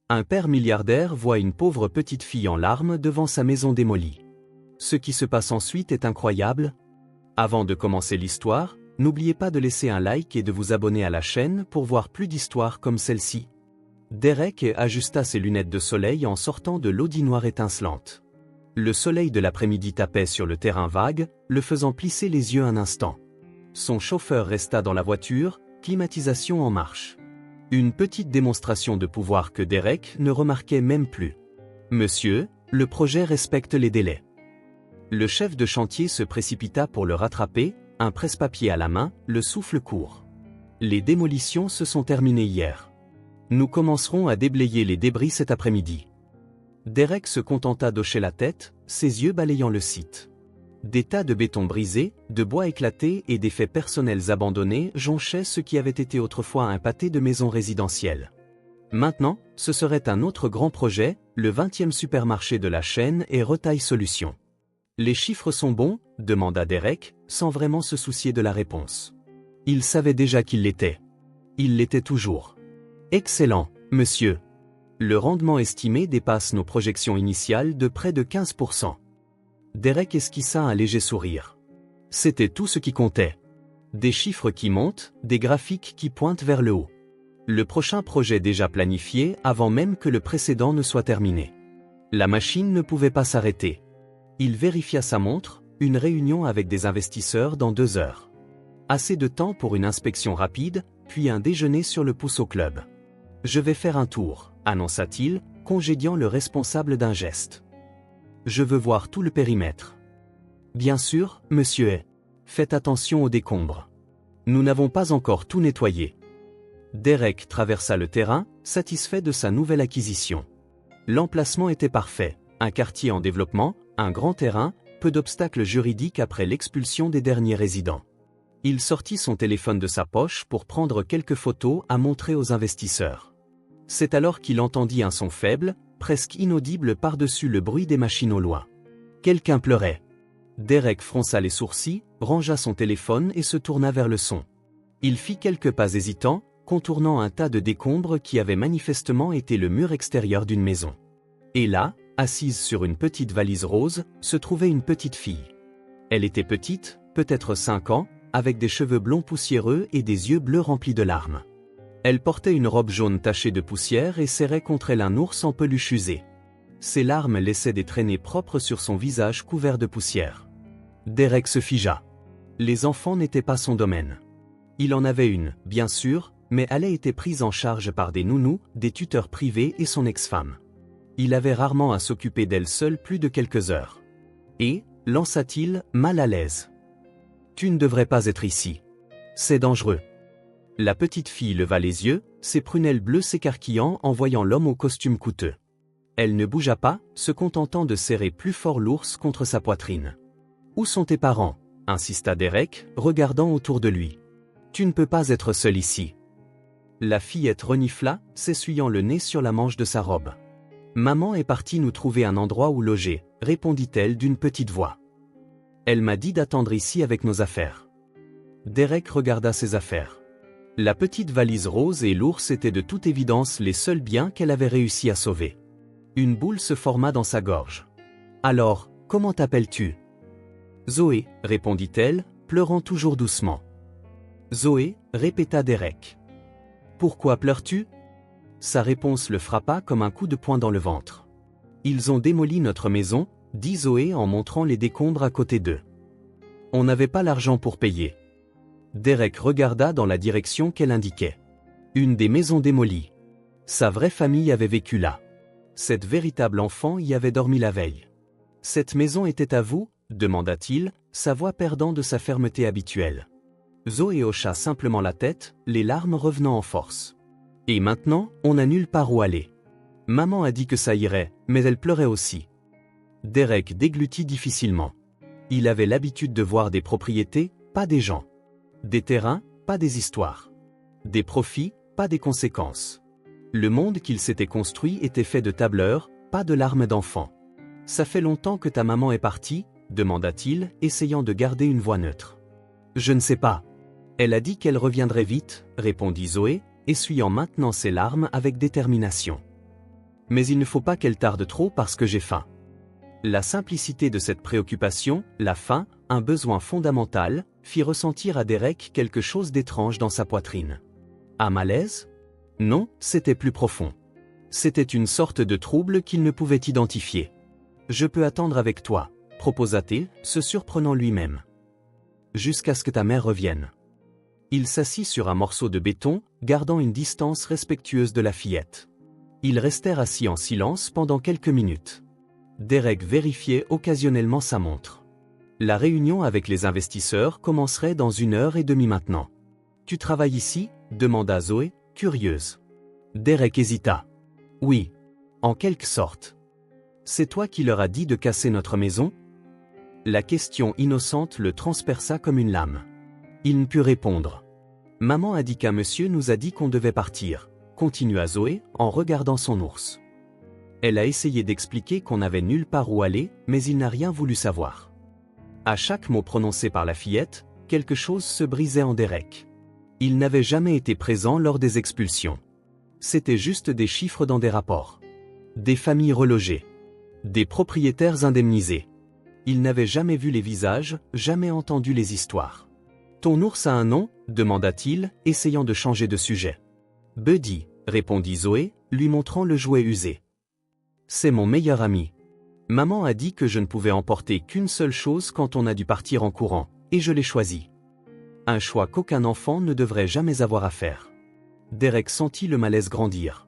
Un père milliardaire voit une pauvre petite fille en larmes devant sa maison démolie. Ce qui se passe ensuite est incroyable. Avant de commencer l'histoire, n'oubliez pas de laisser un like et de vous abonner à la chaîne pour voir plus d'histoires comme celle-ci. Derek ajusta ses lunettes de soleil en sortant de l'audinoire étincelante. Le soleil de l'après-midi tapait sur le terrain vague, le faisant plisser les yeux un instant. Son chauffeur resta dans la voiture, climatisation en marche. Une petite démonstration de pouvoir que Derek ne remarquait même plus. « Monsieur, le projet respecte les délais. » Le chef de chantier se précipita pour le rattraper, un presse-papier à la main, le souffle court. « Les démolitions se sont terminées hier. Nous commencerons à déblayer les débris cet après-midi. » Derek se contenta d'hocher la tête, ses yeux balayant le site. Des tas de béton brisé, de bois éclaté et des faits personnels abandonnés jonchaient ce qui avait été autrefois un pâté de maisons résidentielles. Maintenant, ce serait un autre grand projet, le 20e supermarché de la chaîne et Retail Solutions. « Les chiffres sont bons ?» demanda Derek, sans vraiment se soucier de la réponse. Il savait déjà qu'il l'était. Il l'était toujours. « Excellent, monsieur. Le rendement estimé dépasse nos projections initiales de près de 15%. » Derek esquissa un léger sourire. C'était tout ce qui comptait. Des chiffres qui montent, des graphiques qui pointent vers le haut. Le prochain projet déjà planifié avant même que le précédent ne soit terminé. La machine ne pouvait pas s'arrêter. Il vérifia sa montre, une réunion avec des investisseurs dans 2 heures. Assez de temps pour une inspection rapide, puis un déjeuner sur le pouce au club. « Je vais faire un tour », annonça-t-il, congédiant le responsable d'un geste. Je veux voir tout le périmètre. Bien sûr, monsieur. Faites attention aux décombres. Nous n'avons pas encore tout nettoyé. Derek traversa le terrain, satisfait de sa nouvelle acquisition. L'emplacement était parfait, un quartier en développement, un grand terrain, peu d'obstacles juridiques après l'expulsion des derniers résidents. Il sortit son téléphone de sa poche pour prendre quelques photos à montrer aux investisseurs. C'est alors qu'il entendit un son faible, presque inaudible par-dessus le bruit des machines au loin. Quelqu'un pleurait. Derek fronça les sourcils, rangea son téléphone et se tourna vers le son. Il fit quelques pas hésitants, contournant un tas de décombres qui avait manifestement été le mur extérieur d'une maison. Et là, assise sur une petite valise rose, se trouvait une petite fille. Elle était petite, peut-être 5 ans, avec des cheveux blonds poussiéreux et des yeux bleus remplis de larmes. Elle portait une robe jaune tachée de poussière et serrait contre elle un ours en peluche usée. Ses larmes laissaient des traînées propres sur son visage couvert de poussière. Derek se figea. Les enfants n'étaient pas son domaine. Il en avait une, bien sûr, mais elle était prise en charge par des nounous, des tuteurs privés et son ex-femme. Il avait rarement à s'occuper d'elle seule plus de quelques heures. Et, lança-t-il, mal à l'aise. « Tu ne devrais pas être ici. C'est dangereux. » La petite fille leva les yeux, ses prunelles bleues s'écarquillant en voyant l'homme au costume coûteux. Elle ne bougea pas, se contentant de serrer plus fort l'ours contre sa poitrine. « Où sont tes parents ?» insista Derek, regardant autour de lui. « Tu ne peux pas être seul ici. » La fillette renifla, s'essuyant le nez sur la manche de sa robe. « Maman est partie nous trouver un endroit où loger, » répondit-elle d'une petite voix. « Elle m'a dit d'attendre ici avec nos affaires. » Derek regarda ses affaires. La petite valise rose et l'ours étaient de toute évidence les seuls biens qu'elle avait réussi à sauver. Une boule se forma dans sa gorge. « Alors, comment t'appelles-tu » ? « Zoé, » répondit-elle, pleurant toujours doucement. « Zoé, » répéta Derek. « Pourquoi pleures-tu » Sa réponse le frappa comme un coup de poing dans le ventre. « Ils ont démoli notre maison, » dit Zoé en montrant les décombres à côté d'eux. « On n'avait pas l'argent pour payer. » Derek regarda dans la direction qu'elle indiquait. Une des maisons démolies. Sa vraie famille avait vécu là. Cette véritable enfant y avait dormi la veille. « Cette maison était à vous » demanda-t-il, sa voix perdant de sa fermeté habituelle. Zoé hocha simplement la tête, les larmes revenant en force. « Et maintenant, on n'a nulle part où aller. Maman a dit que ça irait, mais elle pleurait aussi. » Derek déglutit difficilement. Il avait l'habitude de voir des propriétés, pas des gens. Des terrains, pas des histoires. Des profits, pas des conséquences. Le monde qu'il s'était construit était fait de tableurs, pas de larmes d'enfants. « Ça fait longtemps que ta maman est partie ?» demanda-t-il, essayant de garder une voix neutre. « Je ne sais pas. Elle a dit qu'elle reviendrait vite, » répondit Zoé, essuyant maintenant ses larmes avec détermination. Mais il ne faut pas qu'elle tarde trop parce que j'ai faim. La simplicité de cette préoccupation, la faim, un besoin fondamental, fit ressentir à Derek quelque chose d'étrange dans sa poitrine. Un malaise? Non, c'était plus profond. C'était une sorte de trouble qu'il ne pouvait identifier. « Je peux attendre avec toi », proposa-t-il, se surprenant lui-même. « Jusqu'à ce que ta mère revienne. » Il s'assit sur un morceau de béton, gardant une distance respectueuse de la fillette. Ils restèrent assis en silence pendant quelques minutes. Derek vérifiait occasionnellement sa montre. La réunion avec les investisseurs commencerait dans 1h30 maintenant. « Tu travailles ici ?» demanda Zoé, curieuse. Derek hésita. « Oui. En quelque sorte. » « C'est toi qui leur as dit de casser notre maison ?» La question innocente le transperça comme une lame. Il ne put répondre. « Maman a dit qu'un monsieur nous a dit qu'on devait partir », continua Zoé en regardant son ours. Elle a essayé d'expliquer qu'on n'avait nulle part où aller, mais il n'a rien voulu savoir. À chaque mot prononcé par la fillette, quelque chose se brisait en Derek. Il n'avait jamais été présent lors des expulsions. C'était juste des chiffres dans des rapports. Des familles relogées. Des propriétaires indemnisés. Il n'avait jamais vu les visages, jamais entendu les histoires. « Ton ours a un nom ?» demanda-t-il, essayant de changer de sujet. « Buddy » répondit Zoé, lui montrant le jouet usé. « C'est mon meilleur ami. Maman a dit que je ne pouvais emporter qu'une seule chose quand on a dû partir en courant, et je l'ai choisi. Un choix qu'aucun enfant ne devrait jamais avoir à faire. » Derek sentit le malaise grandir.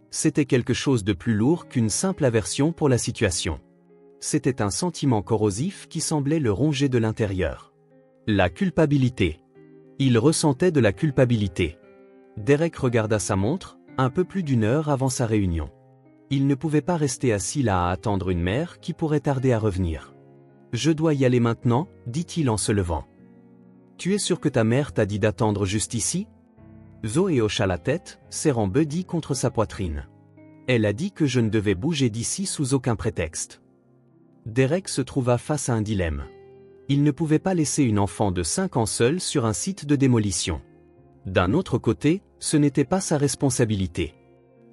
C'était quelque chose de plus lourd qu'une simple aversion pour la situation. C'était un sentiment corrosif qui semblait le ronger de l'intérieur. La culpabilité. Il ressentait de la culpabilité. Derek regarda sa montre, un peu plus d'1 heure avant sa réunion. Il ne pouvait pas rester assis là à attendre une mère qui pourrait tarder à revenir. « Je dois y aller maintenant » dit-il en se levant. « Tu es sûr que ta mère t'a dit d'attendre juste ici ?» Zoé hocha la tête, serrant Buddy contre sa poitrine. Elle a dit que je ne devais bouger d'ici sous aucun prétexte. Derek se trouva face à un dilemme. Il ne pouvait pas laisser une enfant de 5 ans seule sur un site de démolition. D'un autre côté, ce n'était pas sa responsabilité.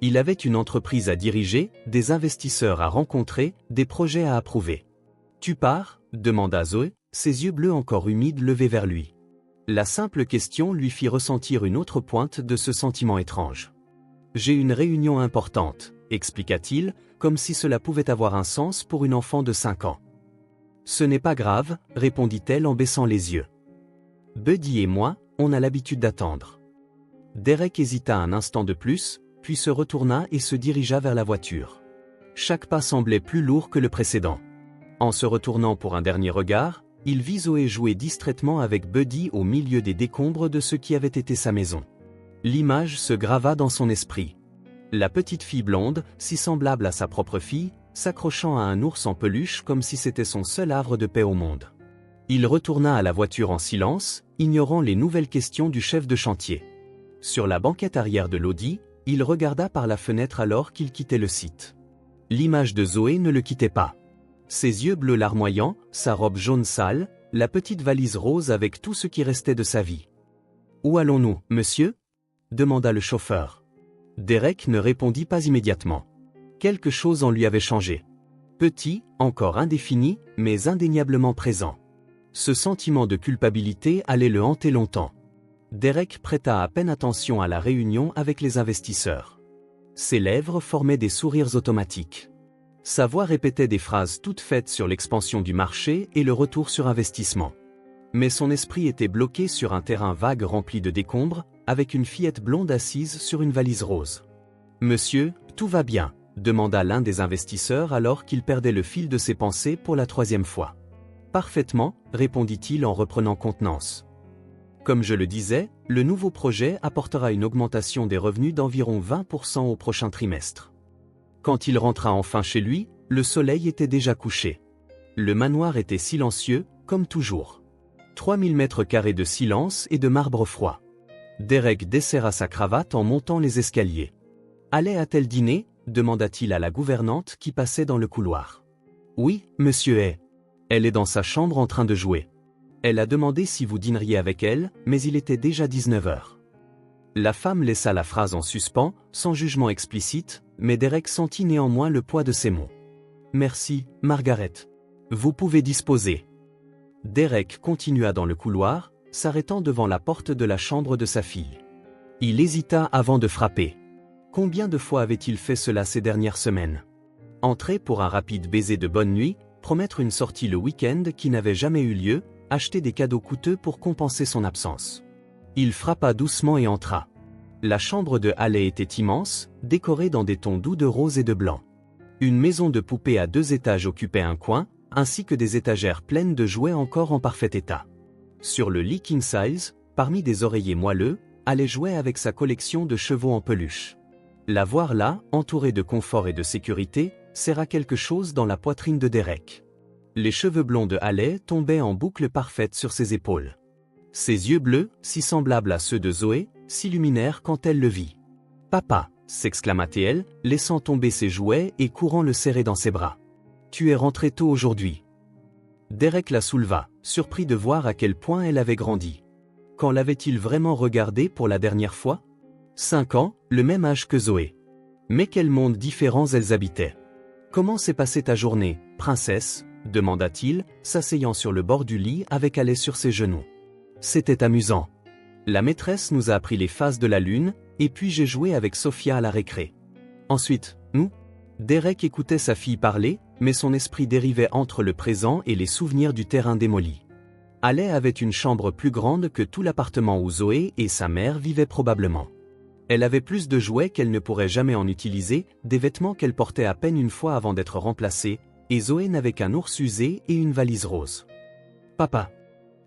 Il avait une entreprise à diriger, des investisseurs à rencontrer, des projets à approuver. « Tu pars ?» demanda Zoé, ses yeux bleus encore humides levés vers lui. La simple question lui fit ressentir une autre pointe de ce sentiment étrange. « J'ai une réunion importante », expliqua-t-il, comme si cela pouvait avoir un sens pour une enfant de 5 ans. « Ce n'est pas grave », répondit-elle en baissant les yeux. « Buddy et moi, on a l'habitude d'attendre. » Derek hésita un instant de plus, puis se retourna et se dirigea vers la voiture. Chaque pas semblait plus lourd que le précédent. En se retournant pour un dernier regard, il vit Zoé jouer distraitement avec Buddy au milieu des décombres de ce qui avait été sa maison. L'image se grava dans son esprit. La petite fille blonde, si semblable à sa propre fille, s'accrochant à un ours en peluche comme si c'était son seul havre de paix au monde. Il retourna à la voiture en silence, ignorant les nouvelles questions du chef de chantier. Sur la banquette arrière de l'Audi, il regarda par la fenêtre alors qu'il quittait le site. L'image de Zoé ne le quittait pas. Ses yeux bleus larmoyants, sa robe jaune sale, la petite valise rose avec tout ce qui restait de sa vie. « Où allons-nous, monsieur ?» demanda le chauffeur. Derek ne répondit pas immédiatement. Quelque chose en lui avait changé. Petit, encore indéfini, mais indéniablement présent. Ce sentiment de culpabilité allait le hanter longtemps. Derek prêta à peine attention à la réunion avec les investisseurs. Ses lèvres formaient des sourires automatiques. Sa voix répétait des phrases toutes faites sur l'expansion du marché et le retour sur investissement. Mais son esprit était bloqué sur un terrain vague rempli de décombres, avec une fillette blonde assise sur une valise rose. « Monsieur, tout va bien ?» demanda l'un des investisseurs alors qu'il perdait le fil de ses pensées pour la 3e fois. « Parfaitement » répondit-il en reprenant contenance. Comme je le disais, le nouveau projet apportera une augmentation des revenus d'environ 20% au prochain trimestre. Quand il rentra enfin chez lui, le soleil était déjà couché. Le manoir était silencieux, comme toujours. 3000 mètres carrés de silence et de marbre froid. Derek desserra sa cravate en montant les escaliers. « Allait a-t-elle dîner ?» demanda-t-il à la gouvernante qui passait dans le couloir. « Oui, monsieur est. Elle est dans sa chambre en train de jouer. Elle a demandé si vous dîneriez avec elle, mais il était déjà 19 heures. » La femme laissa la phrase en suspens, sans jugement explicite, Mais Derek sentit néanmoins le poids de ses mots. Merci, Margaret. Vous pouvez disposer. Derek continua dans le couloir, s'arrêtant devant la porte de la chambre de sa fille. Il hésita avant de frapper. Combien de fois avait-il fait cela ces dernières semaines? Entrer pour un rapide baiser de bonne nuit, promettre une sortie le week-end qui n'avait jamais eu lieu, acheter des cadeaux coûteux pour compenser son absence. Il frappa doucement et entra. La chambre de Haley était immense, décorée dans des tons doux de rose et de blanc. Une maison de poupée à 2 étages occupait un coin, ainsi que des étagères pleines de jouets encore en parfait état. Sur le lit king size, parmi des oreillers moelleux, Haley jouait avec sa collection de chevaux en peluche. La voir là, entourée de confort et de sécurité, serra quelque chose dans la poitrine de Derek. Les cheveux blonds de Haley tombaient en boucles parfaites sur ses épaules. Ses yeux bleus, si semblables à ceux de Zoé, s'illuminèrent quand elle le vit. « Papa !» s'exclama-t-elle, laissant tomber ses jouets et courant le serrer dans ses bras. « Tu es rentré tôt aujourd'hui. » Derek la souleva, surpris de voir à quel point elle avait grandi. Quand l'avait-il vraiment regardée pour la dernière fois? 5 ans, le même âge que Zoé. Mais quels mondes différents elles habitaient. « Comment s'est passée ta journée, princesse ?» demanda-t-il, s'asseyant sur le bord du lit avec Haley sur ses genoux. C'était amusant. La maîtresse nous a appris les phases de la lune, et puis j'ai joué avec Sophia à la récré. Ensuite, nous? Derek écoutait sa fille parler, mais son esprit dérivait entre le présent et les souvenirs du terrain démoli. Haley avait une chambre plus grande que tout l'appartement où Zoé et sa mère vivaient probablement. Elle avait plus de jouets qu'elle ne pourrait jamais en utiliser, des vêtements qu'elle portait à peine une fois avant d'être remplacés, et Zoé n'avait qu'un ours usé et une valise rose. « Papa !»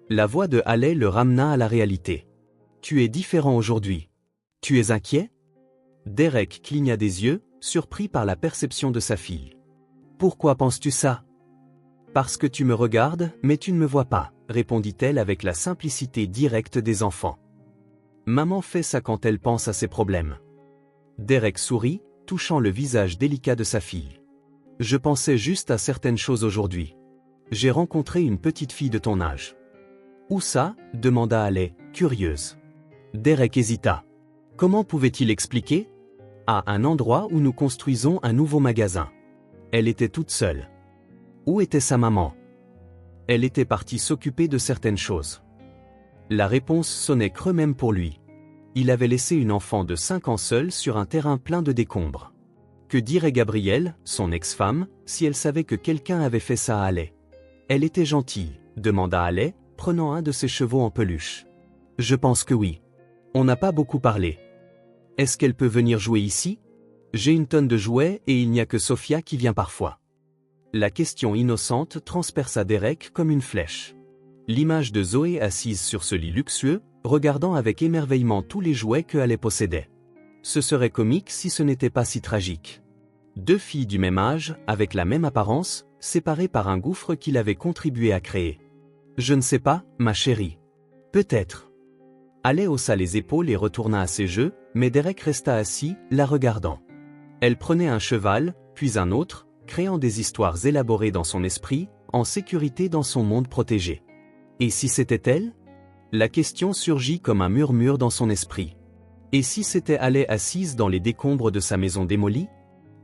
La voix de Haley le ramena à la réalité. « Tu es différent aujourd'hui. Tu es inquiet ?» Derek cligna des yeux, surpris par la perception de sa fille. « Pourquoi penses-tu ça ?»« Parce que tu me regardes, mais tu ne me vois pas, » répondit-elle avec la simplicité directe des enfants. Maman fait ça quand elle pense à ses problèmes. Derek sourit, touchant le visage délicat de sa fille. « Je pensais juste à certaines choses aujourd'hui. J'ai rencontré une petite fille de ton âge. »« Où ça ?» demanda Haley, curieuse. Derek hésita. Comment pouvait-il expliquer ? À un endroit où nous construisons un nouveau magasin. Elle était toute seule. Où était sa maman ? Elle était partie s'occuper de certaines choses. La réponse sonnait creux même pour lui. Il avait laissé une enfant de 5 ans seule sur un terrain plein de décombres. Que dirait Gabrielle, son ex-femme, si elle savait que quelqu'un avait fait ça à Haley ? Elle était gentille, demanda Haley, prenant un de ses chevaux en peluche. Je pense que oui. On n'a pas beaucoup parlé. Est-ce qu'elle peut venir jouer ici ? J'ai une tonne de jouets et il n'y a que Sophia qui vient parfois. La question innocente transperça Derek comme une flèche. L'image de Zoé assise sur ce lit luxueux, regardant avec émerveillement tous les jouets que Haley possédait. Ce serait comique si ce n'était pas si tragique. 2 filles du même âge, avec la même apparence, séparées par un gouffre qu'il avait contribué à créer. Je ne sais pas, ma chérie. Peut-être. Haley haussa les épaules et retourna à ses jeux, mais Derek resta assis, la regardant. Elle prenait un cheval, puis un autre, créant des histoires élaborées dans son esprit, en sécurité dans son monde protégé. Et si c'était elle ? La question surgit comme un murmure dans son esprit. Et si c'était Haley assise dans les décombres de sa maison démolie ?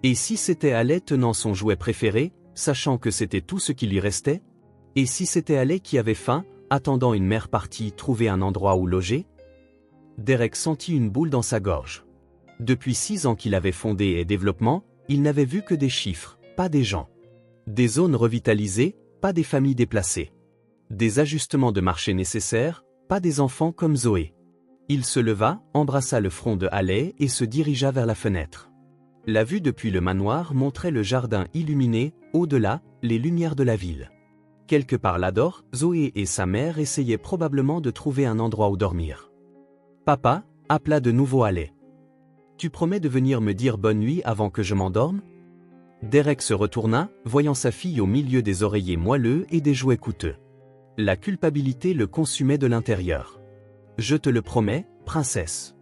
Et si c'était Haley tenant son jouet préféré, sachant que c'était tout ce qui lui restait ? Et si c'était Haley qui avait faim, attendant une mère partie trouver un endroit où loger ? Derek sentit une boule dans sa gorge. Depuis 6 ans qu'il avait fondé et développement, il n'avait vu que des chiffres, pas des gens. Des zones revitalisées, pas des familles déplacées. Des ajustements de marché nécessaires, pas des enfants comme Zoé. Il se leva, embrassa le front de Haley et se dirigea vers la fenêtre. La vue depuis le manoir montrait le jardin illuminé, au-delà, les lumières de la ville. Quelque part là-dehors, Zoé et sa mère essayaient probablement de trouver un endroit où dormir. « Papa » appela de nouveau Haley. « Tu promets de venir me dire bonne nuit avant que je m'endorme ?» Derek se retourna, voyant sa fille au milieu des oreillers moelleux et des jouets coûteux. La culpabilité le consumait de l'intérieur. « Je te le promets, princesse.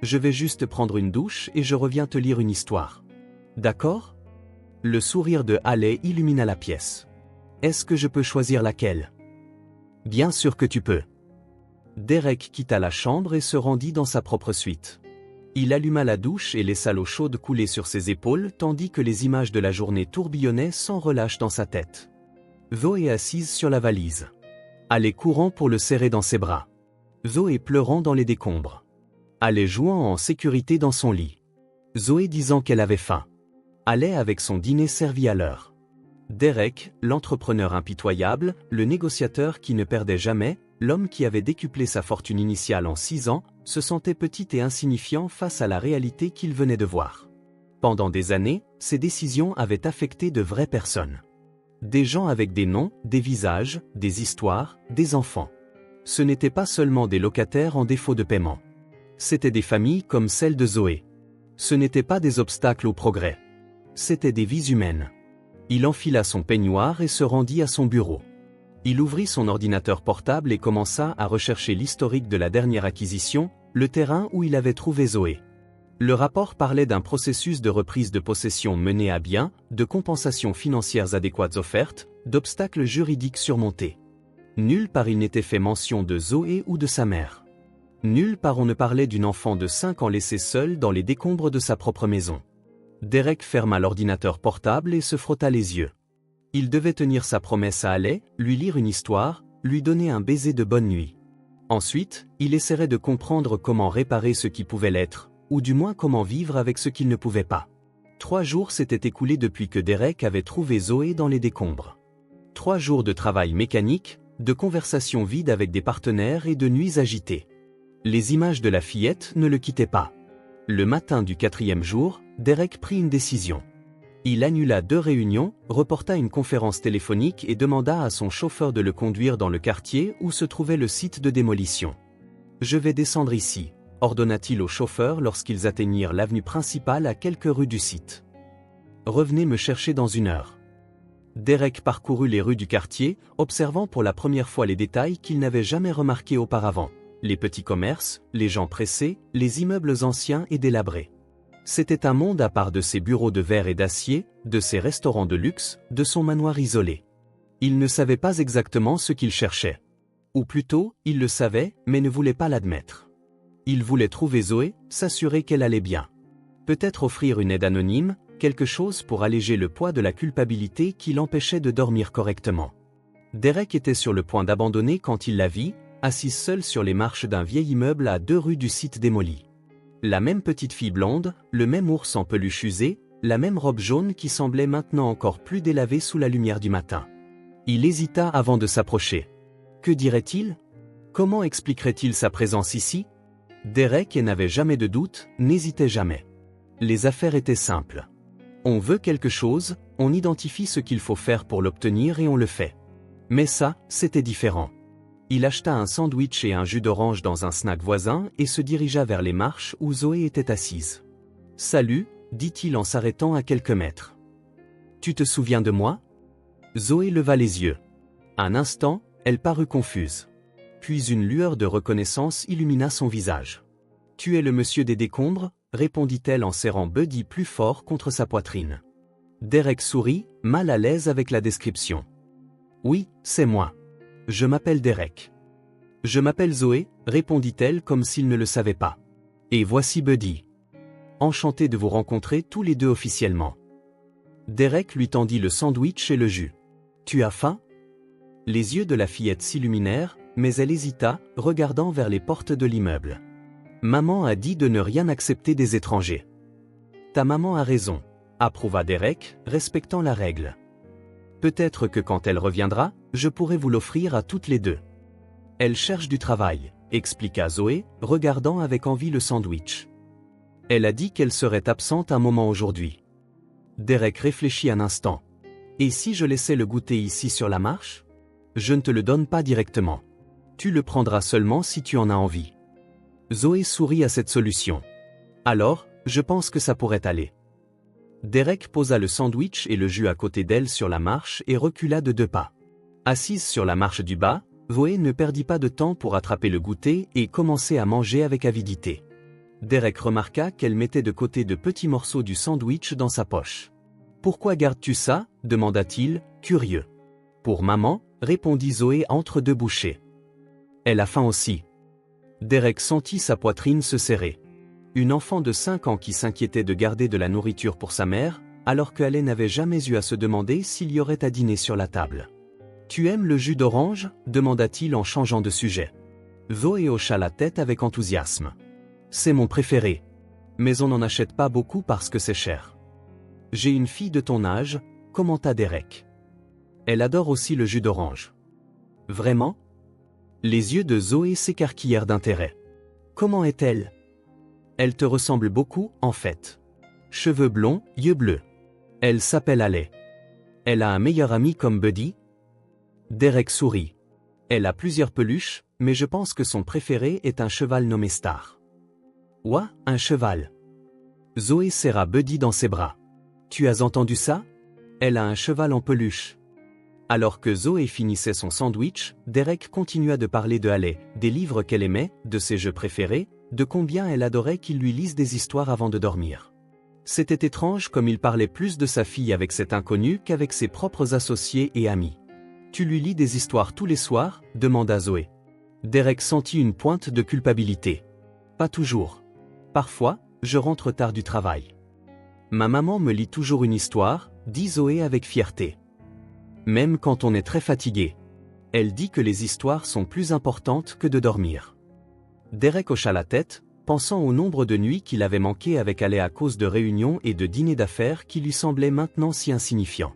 Je vais juste prendre une douche et je reviens te lire une histoire. D'accord ?» Le sourire de Haley illumina la pièce. « Est-ce que je peux choisir laquelle ? » « Bien sûr que tu peux. » Derek quitta la chambre et se rendit dans sa propre suite. Il alluma la douche et laissa l'eau chaude couler sur ses épaules tandis que les images de la journée tourbillonnaient sans relâche dans sa tête. Zoé assise sur la valise. Allait courant pour le serrer dans ses bras. Zoé pleurant dans les décombres. Allait jouant en sécurité dans son lit. Zoé disant qu'elle avait faim. Allait avec son dîner servi à l'heure. Derek, l'entrepreneur impitoyable, le négociateur qui ne perdait jamais, l'homme qui avait décuplé sa fortune initiale en 6 ans, se sentait petit et insignifiant face à la réalité qu'il venait de voir. Pendant des années, ses décisions avaient affecté de vraies personnes. Des gens avec des noms, des visages, des histoires, des enfants. Ce n'étaient pas seulement des locataires en défaut de paiement. C'étaient des familles comme celle de Zoé. Ce n'étaient pas des obstacles au progrès. C'étaient des vies humaines. Il enfila son peignoir et se rendit à son bureau. Il ouvrit son ordinateur portable et commença à rechercher l'historique de la dernière acquisition, le terrain où il avait trouvé Zoé. Le rapport parlait d'un processus de reprise de possession mené à bien, de compensations financières adéquates offertes, d'obstacles juridiques surmontés. Nulle part il n'était fait mention de Zoé ou de sa mère. Nulle part on ne parlait d'une enfant de 5 ans laissée seule dans les décombres de sa propre maison. Derek ferma l'ordinateur portable et se frotta les yeux. Il devait tenir sa promesse à Haley, lui lire une histoire, lui donner un baiser de bonne nuit. Ensuite, il essaierait de comprendre comment réparer ce qui pouvait l'être, ou du moins comment vivre avec ce qu'il ne pouvait pas. 3 jours s'étaient écoulés depuis que Derek avait trouvé Zoé dans les décombres. 3 jours de travail mécanique, de conversations vides avec des partenaires et de nuits agitées. Les images de la fillette ne le quittaient pas. Le matin du 4e jour, Derek prit une décision. Il annula 2 réunions, reporta une conférence téléphonique et demanda à son chauffeur de le conduire dans le quartier où se trouvait le site de démolition. « Je vais descendre ici », ordonna-t-il au chauffeur lorsqu'ils atteignirent l'avenue principale à quelques rues du site. « Revenez me chercher dans 1 heure. » Derek parcourut les rues du quartier, observant pour la première fois les détails qu'il n'avait jamais remarqués auparavant. Les petits commerces, les gens pressés, les immeubles anciens et délabrés. C'était un monde à part de ses bureaux de verre et d'acier, de ses restaurants de luxe, de son manoir isolé. Il ne savait pas exactement ce qu'il cherchait. Ou plutôt, il le savait, mais ne voulait pas l'admettre. Il voulait trouver Zoé, s'assurer qu'elle allait bien. Peut-être offrir une aide anonyme, quelque chose pour alléger le poids de la culpabilité qui l'empêchait de dormir correctement. Derek était sur le point d'abandonner quand il la vit, assise seule sur les marches d'un vieil immeuble à 2 rues du site démoli. La même petite fille blonde, le même ours en peluche usé, la même robe jaune qui semblait maintenant encore plus délavée sous la lumière du matin. Il hésita avant de s'approcher. Que dirait-il? Comment expliquerait-il sa présence ici? Derek n'avait jamais de doute, n'hésitait jamais. Les affaires étaient simples. On veut quelque chose, on identifie ce qu'il faut faire pour l'obtenir et on le fait. Mais ça, c'était différent. Il acheta un sandwich et un jus d'orange dans un snack voisin et se dirigea vers les marches où Zoé était assise. « Salut », dit-il en s'arrêtant à quelques mètres. « Tu te souviens de moi ?» Zoé leva les yeux. Un instant, elle parut confuse. Puis une lueur de reconnaissance illumina son visage. « Tu es le monsieur des décombres ?» répondit-elle en serrant Buddy plus fort contre sa poitrine. Derek sourit, mal à l'aise avec la description. « Oui, c'est moi. Je m'appelle Derek. »« Je m'appelle Zoé », répondit-elle comme s'il ne le savait pas. « Et voici Buddy. Enchanté de vous rencontrer tous les 2 officiellement. » Derek lui tendit le sandwich et le jus. « Tu as faim ?» Les yeux de la fillette s'illuminèrent, mais elle hésita, regardant vers les portes de l'immeuble. « Maman a dit de ne rien accepter des étrangers. »« Ta maman a raison, » approuva Derek, respectant la règle. « Peut-être que quand elle reviendra, je pourrai vous l'offrir à toutes les 2. »« Elle cherche du travail, » expliqua Zoé, regardant avec envie le sandwich. « Elle a dit qu'elle serait absente un moment aujourd'hui. » Derek réfléchit un instant. « Et si je laissais le goûter ici sur la marche ? Je ne te le donne pas directement. Tu le prendras seulement si tu en as envie. » Zoé sourit à cette solution. « Alors, je pense que ça pourrait aller. » Derek posa le sandwich et le jus à côté d'elle sur la marche et recula de 2 pas. Assise sur la marche du bas, Zoé ne perdit pas de temps pour attraper le goûter et commencer à manger avec avidité. Derek remarqua qu'elle mettait de côté de petits morceaux du sandwich dans sa poche. « Pourquoi gardes-tu ça ?» demanda-t-il, curieux. « Pour maman », répondit Zoé entre 2 bouchées. « Elle a faim aussi. » Derek sentit sa poitrine se serrer. Une enfant de 5 ans qui s'inquiétait de garder de la nourriture pour sa mère, alors que Alec n'avait jamais eu à se demander s'il y aurait à dîner sur la table. « Tu aimes le jus d'orange » demanda-t-il en changeant de sujet. Zoé hocha la tête avec enthousiasme. « C'est mon préféré. Mais on n'en achète pas beaucoup parce que c'est cher. »« J'ai une fille de ton âge » commenta Derek. « Elle adore aussi le jus d'orange. »« Vraiment ?» Les yeux de Zoé s'écarquillèrent d'intérêt. « Comment est-elle ?»« Elle te ressemble beaucoup, en fait. Cheveux blonds, yeux bleus. Elle s'appelle Alec. Elle a un meilleur ami comme Buddy ?» Derek sourit. « Elle a plusieurs peluches, mais je pense que son préféré est un cheval nommé Star. »« Ouah, un cheval !» Zoé serra Buddy dans ses bras. « Tu as entendu ça ? Elle a un cheval en peluche. » Alors que Zoé finissait son sandwich, Derek continua de parler de Alec, des livres qu'elle aimait, de ses jeux préférés, de combien elle adorait qu'il lui lise des histoires avant de dormir. C'était étrange comme il parlait plus de sa fille avec cet inconnu qu'avec ses propres associés et amis. « Tu lui lis des histoires tous les soirs ?» demanda Zoé. Derek sentit une pointe de culpabilité. « Pas toujours. Parfois, je rentre tard du travail. »« Ma maman me lit toujours une histoire » dit Zoé avec fierté. « Même quand on est très fatigué. Elle dit que les histoires sont plus importantes que de dormir. » Derek hocha la tête, pensant au nombre de nuits qu'il avait manqué avec Alec à cause de réunions et de dîners d'affaires qui lui semblaient maintenant si insignifiants.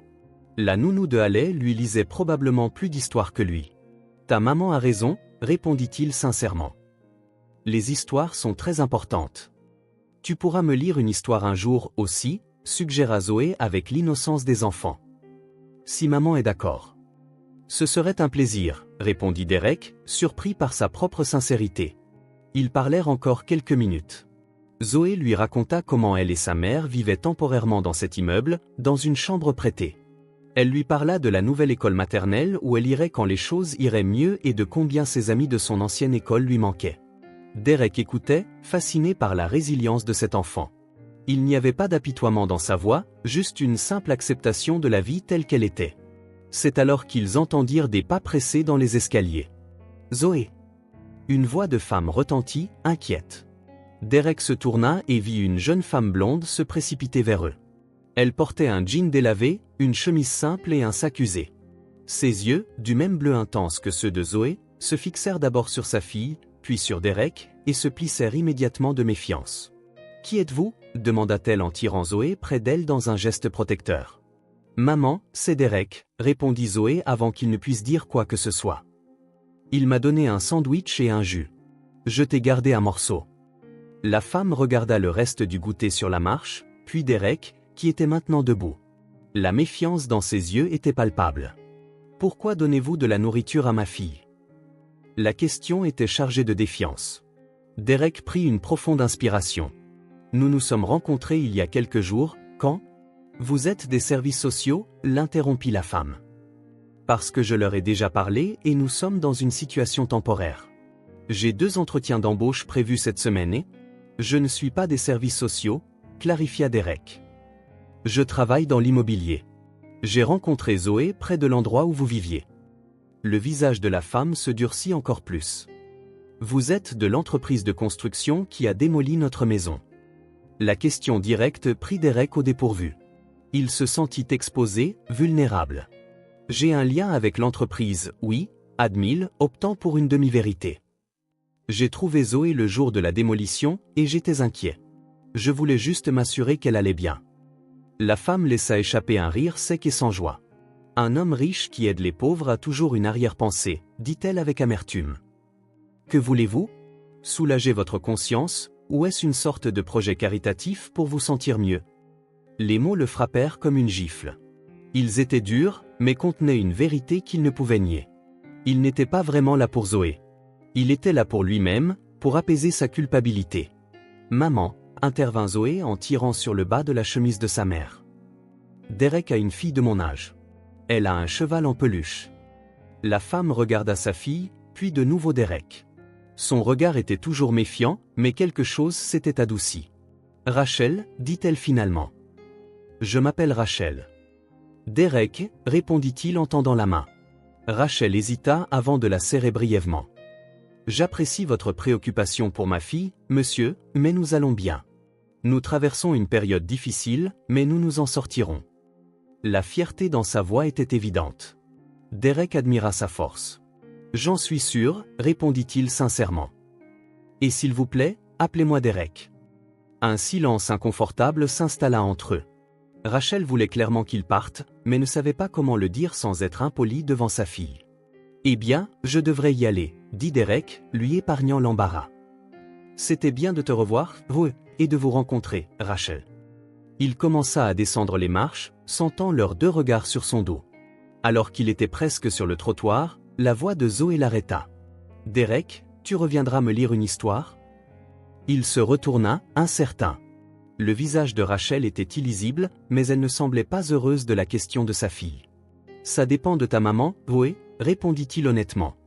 La nounou de Alec lui lisait probablement plus d'histoires que lui. « Ta maman a raison » répondit-il sincèrement. « Les histoires sont très importantes. Tu pourras me lire une histoire un jour aussi » suggéra Zoé avec l'innocence des enfants. « Si maman est d'accord. »« Ce serait un plaisir » répondit Derek, surpris par sa propre sincérité. Ils parlèrent encore quelques minutes. Zoé lui raconta comment elle et sa mère vivaient temporairement dans cet immeuble, dans une chambre prêtée. Elle lui parla de la nouvelle école maternelle où elle irait quand les choses iraient mieux et de combien ses amis de son ancienne école lui manquaient. Derek écoutait, fasciné par la résilience de cet enfant. Il n'y avait pas d'apitoiement dans sa voix, juste une simple acceptation de la vie telle qu'elle était. C'est alors qu'ils entendirent des pas pressés dans les escaliers. « Zoé !» Une voix de femme retentit, inquiète. Derek se tourna et vit une jeune femme blonde se précipiter vers eux. Elle portait un jean délavé, une chemise simple et un sac usé. Ses yeux, du même bleu intense que ceux de Zoé, se fixèrent d'abord sur sa fille, puis sur Derek, et se plissèrent immédiatement de méfiance. « Qui êtes-vous » demanda-t-elle en tirant Zoé près d'elle dans un geste protecteur. « Maman, c'est Derek » répondit Zoé avant qu'il ne puisse dire quoi que ce soit. « Il m'a donné un sandwich et un jus. Je t'ai gardé un morceau. » La femme regarda le reste du goûter sur la marche, puis Derek, qui était maintenant debout. La méfiance dans ses yeux était palpable. « Pourquoi donnez-vous de la nourriture à ma fille ?» La question était chargée de défiance. Derek prit une profonde inspiration. « Nous nous sommes rencontrés il y a quelques jours, quand ? » « Vous êtes des services sociaux » l'interrompit la femme. « Parce que je leur ai déjà parlé et nous sommes dans une situation temporaire. J'ai 2 entretiens d'embauche prévus cette semaine et... » « Je ne suis pas des services sociaux » clarifia Derek. « Je travaille dans l'immobilier. J'ai rencontré Zoé près de l'endroit où vous viviez. » Le visage de la femme se durcit encore plus. « Vous êtes de l'entreprise de construction qui a démoli notre maison. » La question directe prit Derek au dépourvu. Il se sentit exposé, vulnérable. « J'ai un lien avec l'entreprise, oui » admit-il, optant pour une demi-vérité. « J'ai trouvé Zoé le jour de la démolition, et j'étais inquiet. Je voulais juste m'assurer qu'elle allait bien. » La femme laissa échapper un rire sec et sans joie. « Un homme riche qui aide les pauvres a toujours une arrière-pensée, » dit-elle avec amertume. « Que voulez-vous ? Soulager votre conscience, ou est-ce une sorte de projet caritatif pour vous sentir mieux ?» Les mots le frappèrent comme une gifle. Ils étaient durs, mais contenaient une vérité qu'il ne pouvait nier. Il n'était pas vraiment là pour Zoé. Il était là pour lui-même, pour apaiser sa culpabilité. « Maman » intervint Zoé en tirant sur le bas de la chemise de sa mère. « Derek a une fille de mon âge. Elle a un cheval en peluche. » La femme regarda sa fille, puis de nouveau Derek. Son regard était toujours méfiant, mais quelque chose s'était adouci. « Rachel » dit-elle finalement. « Je m'appelle Rachel. »« Derek » répondit-il en tendant la main. Rachel hésita avant de la serrer brièvement. « J'apprécie votre préoccupation pour ma fille, monsieur, mais nous allons bien. Nous traversons une période difficile, mais nous nous en sortirons. La fierté dans sa voix était évidente. Derek admira sa force. J'en suis sûr, répondit-il sincèrement. Et s'il vous plaît, appelez-moi Derek. Un silence inconfortable s'installa entre eux. Rachel voulait clairement qu'il parte, mais ne savait pas comment le dire sans être impoli devant sa fille. Eh bien, je devrais y aller, dit Derek, lui épargnant l'embarras. C'était bien de te revoir, vous, et de vous rencontrer, Rachel. Il commença à descendre les marches, sentant leurs deux regards sur son dos. Alors qu'il était presque sur le trottoir, la voix de Zoé l'arrêta. « Derek, tu reviendras me lire une histoire ?» Il se retourna, incertain. Le visage de Rachel était illisible, mais elle ne semblait pas heureuse de la question de sa fille. « Ça dépend de ta maman, Zoé ?» répondit-il honnêtement.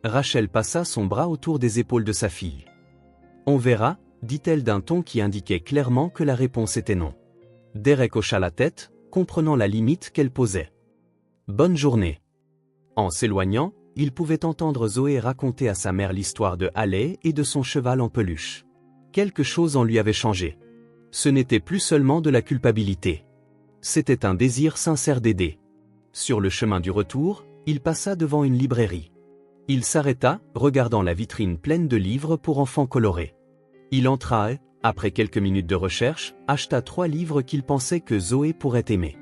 Rachel passa son bras autour des épaules de sa fille. « On verra », dit-elle d'un ton qui indiquait clairement que la réponse était non. Derek hocha la tête, comprenant la limite qu'elle posait. « Bonne journée. » En s'éloignant, il pouvait entendre Zoé raconter à sa mère l'histoire de Haley et de son cheval en peluche. Quelque chose en lui avait changé. Ce n'était plus seulement de la culpabilité. C'était un désir sincère d'aider. Sur le chemin du retour, il passa devant une librairie. Il s'arrêta, regardant la vitrine pleine de livres pour enfants colorés. Il entra et, après quelques minutes de recherche, acheta 3 livres qu'il pensait que Zoé pourrait aimer.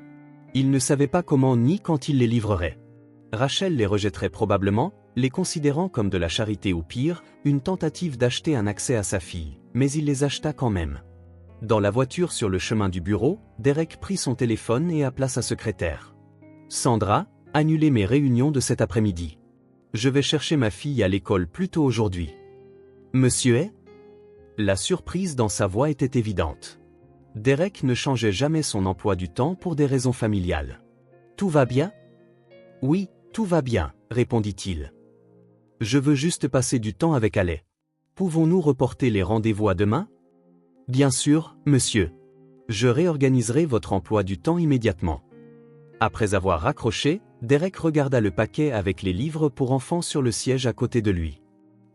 Il ne savait pas comment ni quand il les livrerait. Rachel les rejetterait probablement, les considérant comme de la charité ou pire, une tentative d'acheter un accès à sa fille, mais il les acheta quand même. Dans la voiture sur le chemin du bureau, Derek prit son téléphone et appela sa secrétaire. « Sandra, annulez mes réunions de cet après-midi. Je vais chercher ma fille à l'école plus tôt aujourd'hui. »« Monsieur est ?» La surprise dans sa voix était évidente. Derek ne changeait jamais son emploi du temps pour des raisons familiales. « Tout va bien ? » ?»« Oui, tout va bien, » répondit-il. « Je veux juste passer du temps avec Haley. Pouvons-nous reporter les rendez-vous à demain ? » ?»« Bien sûr, monsieur. Je réorganiserai votre emploi du temps immédiatement. » Après avoir raccroché, Derek regarda le paquet avec les livres pour enfants sur le siège à côté de lui.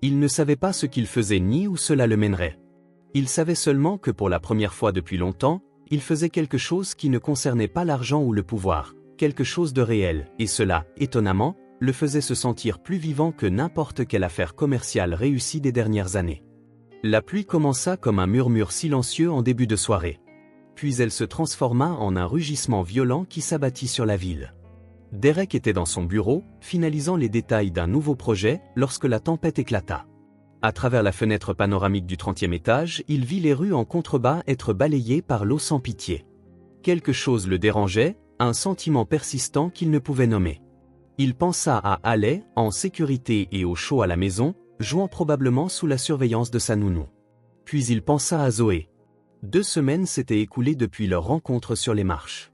Il ne savait pas ce qu'il faisait ni où cela le mènerait. Il savait seulement que pour la première fois depuis longtemps, il faisait quelque chose qui ne concernait pas l'argent ou le pouvoir, quelque chose de réel, et cela, étonnamment, le faisait se sentir plus vivant que n'importe quelle affaire commerciale réussie des dernières années. La pluie commença comme un murmure silencieux en début de soirée. Puis elle se transforma en un rugissement violent qui s'abattit sur la ville. Derek était dans son bureau, finalisant les détails d'un nouveau projet, lorsque la tempête éclata. À travers la fenêtre panoramique du 30e étage, il vit les rues en contrebas être balayées par l'eau sans pitié. Quelque chose le dérangeait, un sentiment persistant qu'il ne pouvait nommer. Il pensa à Haley, en sécurité et au chaud à la maison, jouant probablement sous la surveillance de sa nounou. Puis il pensa à Zoé. 2 semaines s'étaient écoulées depuis leur rencontre sur les marches.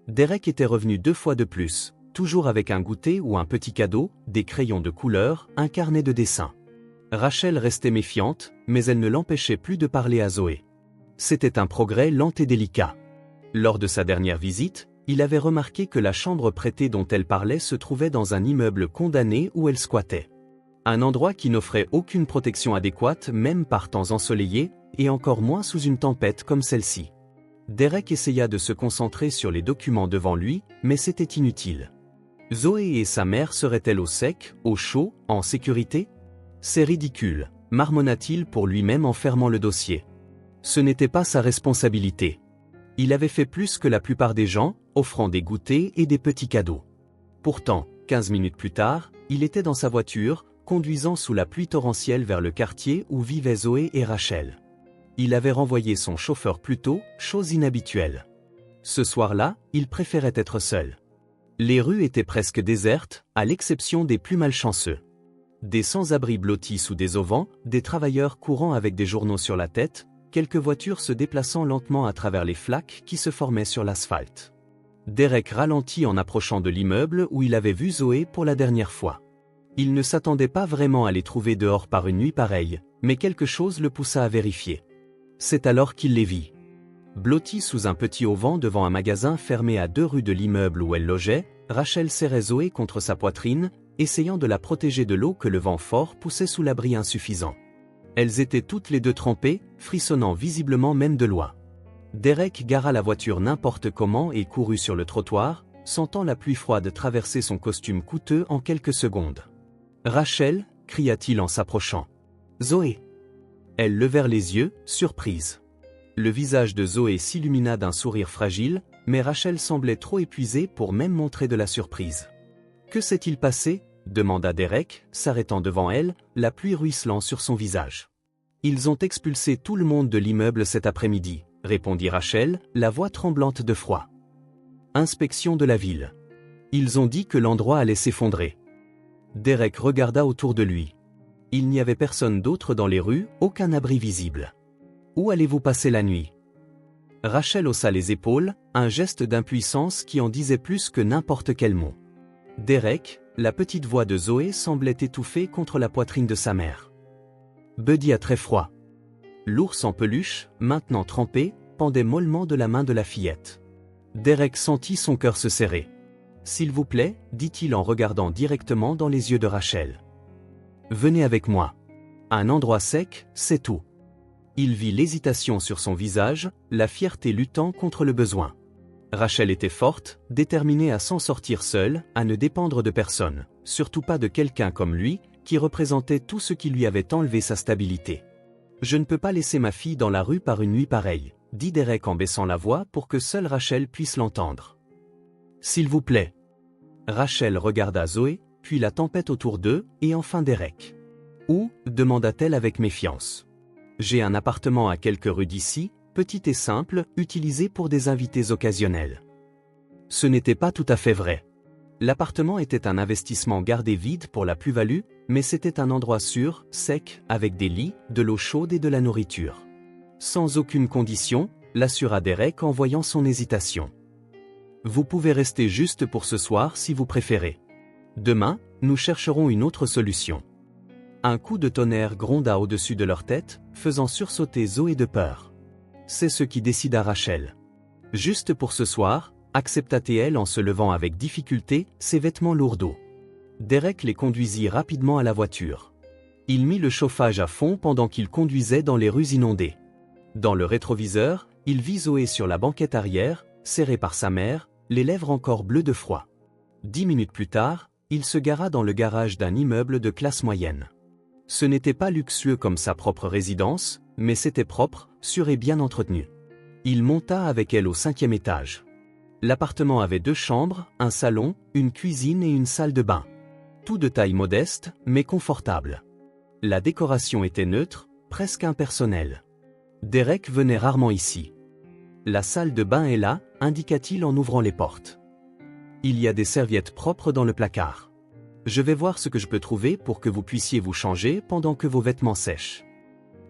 Derek était revenu 2 fois de plus, toujours avec un goûter ou un petit cadeau, des crayons de couleur, un carnet de dessin. Rachel restait méfiante, mais elle ne l'empêchait plus de parler à Zoé. C'était un progrès lent et délicat. Lors de sa dernière visite, il avait remarqué que la chambre prêtée dont elle parlait se trouvait dans un immeuble condamné où elle squattait. Un endroit qui n'offrait aucune protection adéquate même par temps ensoleillés, et encore moins sous une tempête comme celle-ci. Derek essaya de se concentrer sur les documents devant lui, mais c'était inutile. Zoé et sa mère seraient-elles au sec, au chaud, en sécurité ? C'est ridicule, marmonna-t-il pour lui-même en fermant le dossier. Ce n'était pas sa responsabilité. Il avait fait plus que la plupart des gens, offrant des goûters et des petits cadeaux. Pourtant, 15 minutes plus tard, il était dans sa voiture, conduisant sous la pluie torrentielle vers le quartier où vivaient Zoé et Rachel. Il avait renvoyé son chauffeur plus tôt, chose inhabituelle. Ce soir-là, il préférait être seul. Les rues étaient presque désertes, à l'exception des plus malchanceux. Des sans-abri blottis sous des auvents, des travailleurs courant avec des journaux sur la tête, quelques voitures se déplaçant lentement à travers les flaques qui se formaient sur l'asphalte. Derek ralentit en approchant de l'immeuble où il avait vu Zoé pour la dernière fois. Il ne s'attendait pas vraiment à les trouver dehors par une nuit pareille, mais quelque chose le poussa à vérifier. C'est alors qu'il les vit. Blottis sous un petit auvent devant un magasin fermé à 2 rues de l'immeuble où elle logeait, Rachel serrait Zoé contre sa poitrine, essayant de la protéger de l'eau que le vent fort poussait sous l'abri insuffisant. Elles étaient toutes les deux trempées, frissonnant visiblement même de loin. Derek gara la voiture n'importe comment et courut sur le trottoir, sentant la pluie froide traverser son costume coûteux en quelques secondes. « Rachel » cria-t-il en s'approchant. « Zoé !» Elles levèrent les yeux, surprises. Le visage de Zoé s'illumina d'un sourire fragile, mais Rachel semblait trop épuisée pour même montrer de la surprise. « Que s'est-il passé ?» demanda Derek, s'arrêtant devant elle, la pluie ruisselant sur son visage. « Ils ont expulsé tout le monde de l'immeuble cet après-midi, » répondit Rachel, la voix tremblante de froid. « Inspection de la ville. Ils ont dit que l'endroit allait s'effondrer. » Derek regarda autour de lui. Il n'y avait personne d'autre dans les rues, aucun abri visible. « Où allez-vous passer la nuit ?» Rachel haussa les épaules, un geste d'impuissance qui en disait plus que n'importe quel mot. Derek, la petite voix de Zoé semblait étouffée contre la poitrine de sa mère. Buddy a très froid. L'ours en peluche, maintenant trempé, pendait mollement de la main de la fillette. Derek sentit son cœur se serrer. « S'il vous plaît, dit-il en regardant directement dans les yeux de Rachel. Venez avec moi. Un endroit sec, c'est tout. » Il vit l'hésitation sur son visage, la fierté luttant contre le besoin. Rachel était forte, déterminée à s'en sortir seule, à ne dépendre de personne, surtout pas de quelqu'un comme lui, qui représentait tout ce qui lui avait enlevé sa stabilité. « Je ne peux pas laisser ma fille dans la rue par une nuit pareille, » dit Derek en baissant la voix pour que seule Rachel puisse l'entendre. « S'il vous plaît. » Rachel regarda Zoé, puis la tempête autour d'eux, et enfin Derek. « Où ?» demanda-t-elle avec méfiance. « J'ai un appartement à quelques rues d'ici, petit et simple, utilisé pour des invités occasionnels. » Ce n'était pas tout à fait vrai. L'appartement était un investissement gardé vide pour la plus-value, mais c'était un endroit sûr, sec, avec des lits, de l'eau chaude et de la nourriture. Sans aucune condition, l'assura Derek en voyant son hésitation. « Vous pouvez rester juste pour ce soir si vous préférez. Demain, nous chercherons une autre solution. » Un coup de tonnerre gronda au-dessus de leur tête, faisant sursauter Zoé de peur. C'est ce qui décida Rachel. Juste pour ce soir, accepta-t-elle en se levant avec difficulté, ses vêtements lourdeaux. Derek les conduisit rapidement à la voiture. Il mit le chauffage à fond pendant qu'il conduisait dans les rues inondées. Dans le rétroviseur, il vit Zoé sur la banquette arrière, serrée par sa mère, les lèvres encore bleues de froid. 10 minutes plus tard, il se gara dans le garage d'un immeuble de classe moyenne. Ce n'était pas luxueux comme sa propre résidence, mais c'était propre, sûr et bien entretenu. Il monta avec elle au 5e étage. L'appartement avait 2 chambres, un salon, une cuisine et une salle de bain. Tout de taille modeste, mais confortable. La décoration était neutre, presque impersonnelle. Derek venait rarement ici. La salle de bain est là, indiqua-t-il en ouvrant les portes. Il y a des serviettes propres dans le placard. Je vais voir ce que je peux trouver pour que vous puissiez vous changer pendant que vos vêtements sèchent.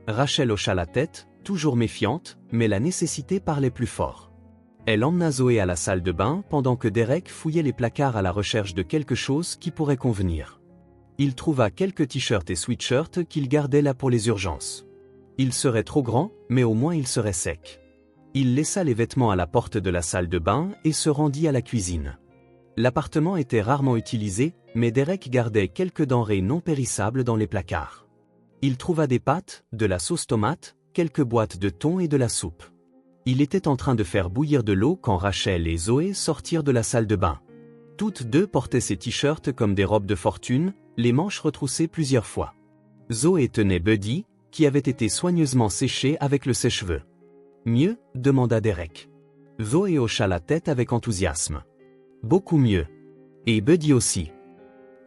Rachel hocha la tête, toujours méfiante, mais la nécessité parlait plus fort. Elle emmena Zoé à la salle de bain pendant que Derek fouillait les placards à la recherche de quelque chose qui pourrait convenir. Il trouva quelques t-shirts et sweatshirts qu'il gardait là pour les urgences. Il serait trop grand, mais au moins il serait sec. Il laissa les vêtements à la porte de la salle de bain et se rendit à la cuisine. L'appartement était rarement utilisé, mais Derek gardait quelques denrées non périssables dans les placards. Il trouva des pâtes, de la sauce tomate, quelques boîtes de thon et de la soupe. Il était en train de faire bouillir de l'eau quand Rachel et Zoé sortirent de la salle de bain. Toutes deux portaient ces t-shirts comme des robes de fortune, les manches retroussées plusieurs fois. Zoé tenait Buddy, qui avait été soigneusement séché avec le sèche-cheveux. « Mieux ?» demanda Derek. Zoé hocha la tête avec enthousiasme. « Beaucoup mieux. Et Buddy aussi. »